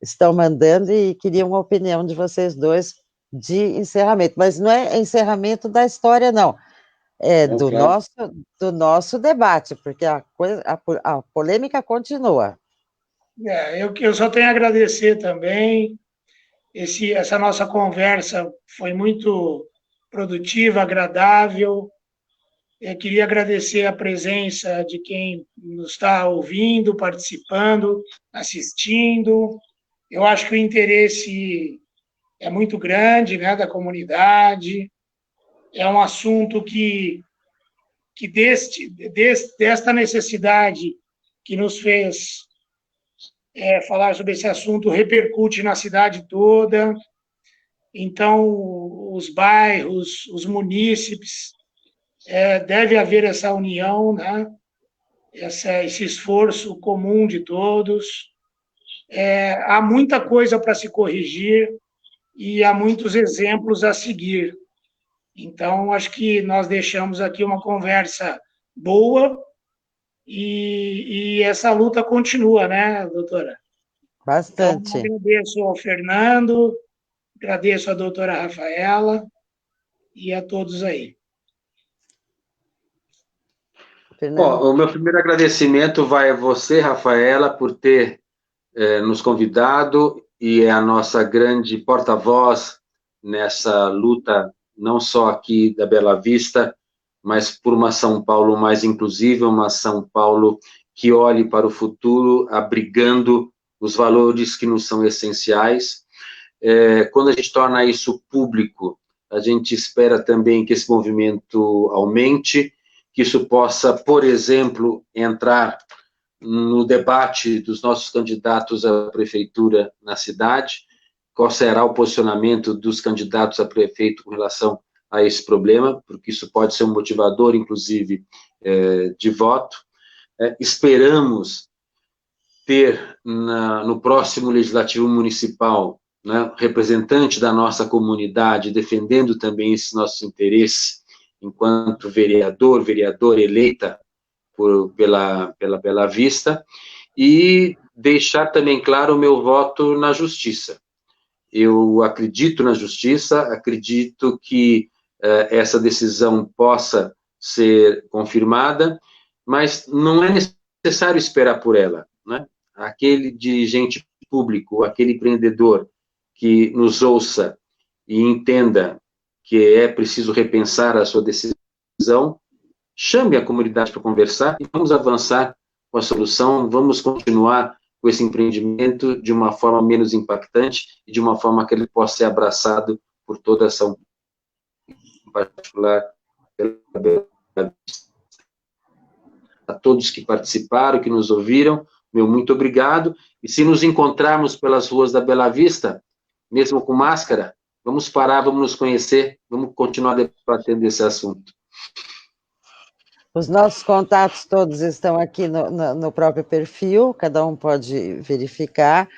estão mandando e queria uma opinião de vocês dois de encerramento. Mas não é encerramento da história, não. É do nosso debate, porque a polêmica continua. Eu só tenho a agradecer também. Essa nossa conversa foi muito produtiva, agradável. Eu queria agradecer a presença de quem nos está ouvindo, participando, assistindo. Eu acho que o interesse é muito grande, né, da comunidade. É um assunto que desta necessidade que nos fez falar sobre esse assunto repercute na cidade toda. Então, os bairros, os munícipes, deve haver essa união, né? Esse esforço comum de todos. Há muita coisa para se corrigir e há muitos exemplos a seguir. Então, acho que nós deixamos aqui uma conversa boa e essa luta continua, né, doutora? Bastante. Então, agradeço ao Fernando, agradeço à doutora Rafaela e a todos aí. Bom, o meu primeiro agradecimento vai a você, Rafaela, por ter nos convidado e é a nossa grande porta-voz nessa luta, não só aqui da Bela Vista, mas por uma São Paulo mais inclusiva, uma São Paulo que olhe para o futuro, abrigando os valores que nos são essenciais. Quando a gente torna isso público, a gente espera também que esse movimento aumente, que isso possa, por exemplo, entrar no debate dos nossos candidatos à prefeitura na cidade, qual será o posicionamento dos candidatos a prefeito com relação a esse problema, porque isso pode ser um motivador, inclusive, de voto. Esperamos ter no próximo Legislativo Municipal, né, representante da nossa comunidade, defendendo também esses nossos interesses, enquanto vereadora eleita pela Bela Vista, e deixar também claro o meu voto na justiça. Eu acredito na justiça, acredito que essa decisão possa ser confirmada, mas não é necessário esperar por ela, né? Aquele dirigente público, aquele empreendedor que nos ouça e entenda que é preciso repensar a sua decisão, chame a comunidade para conversar e vamos avançar com a solução, vamos continuar com esse empreendimento de uma forma menos impactante e de uma forma que ele possa ser abraçado por toda essa, em particular, pela Bela Vista. A todos que participaram, que nos ouviram, meu muito obrigado. E se nos encontrarmos pelas ruas da Bela Vista, mesmo com máscara, vamos parar, vamos nos conhecer, vamos continuar debatendo esse assunto. Os nossos contatos todos estão aqui no próprio perfil, cada um pode verificar,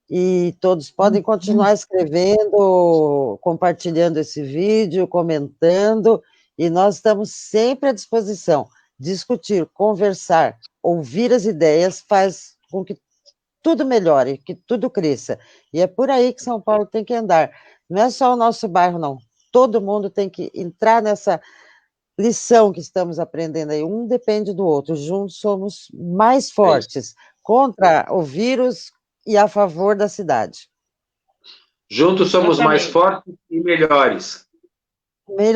e todos podem continuar escrevendo, compartilhando esse vídeo, comentando, e nós estamos sempre à disposição. Discutir, conversar, ouvir as ideias faz com que tudo melhore, que tudo cresça. E é por aí que São Paulo tem que andar. Não é só o nosso bairro, não. Todo mundo tem que entrar nessa lição que estamos aprendendo aí. Um depende do outro. Juntos somos mais fortes contra o vírus e a favor da cidade. Juntos somos mais fortes e melhores.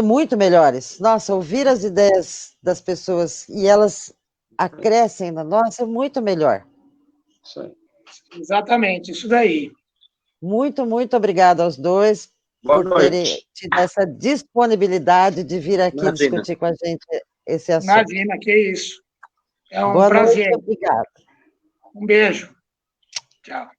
Muito melhores. Nossa, ouvir as ideias das pessoas e elas acrescem na nossa é muito melhor. Isso aí. Exatamente, isso daí. Muito, muito obrigada aos dois por terem tido essa disponibilidade de vir aqui discutir com a gente esse assunto. Imagina, que isso. É um Boa prazer. Noite, obrigada. Um beijo. Tchau.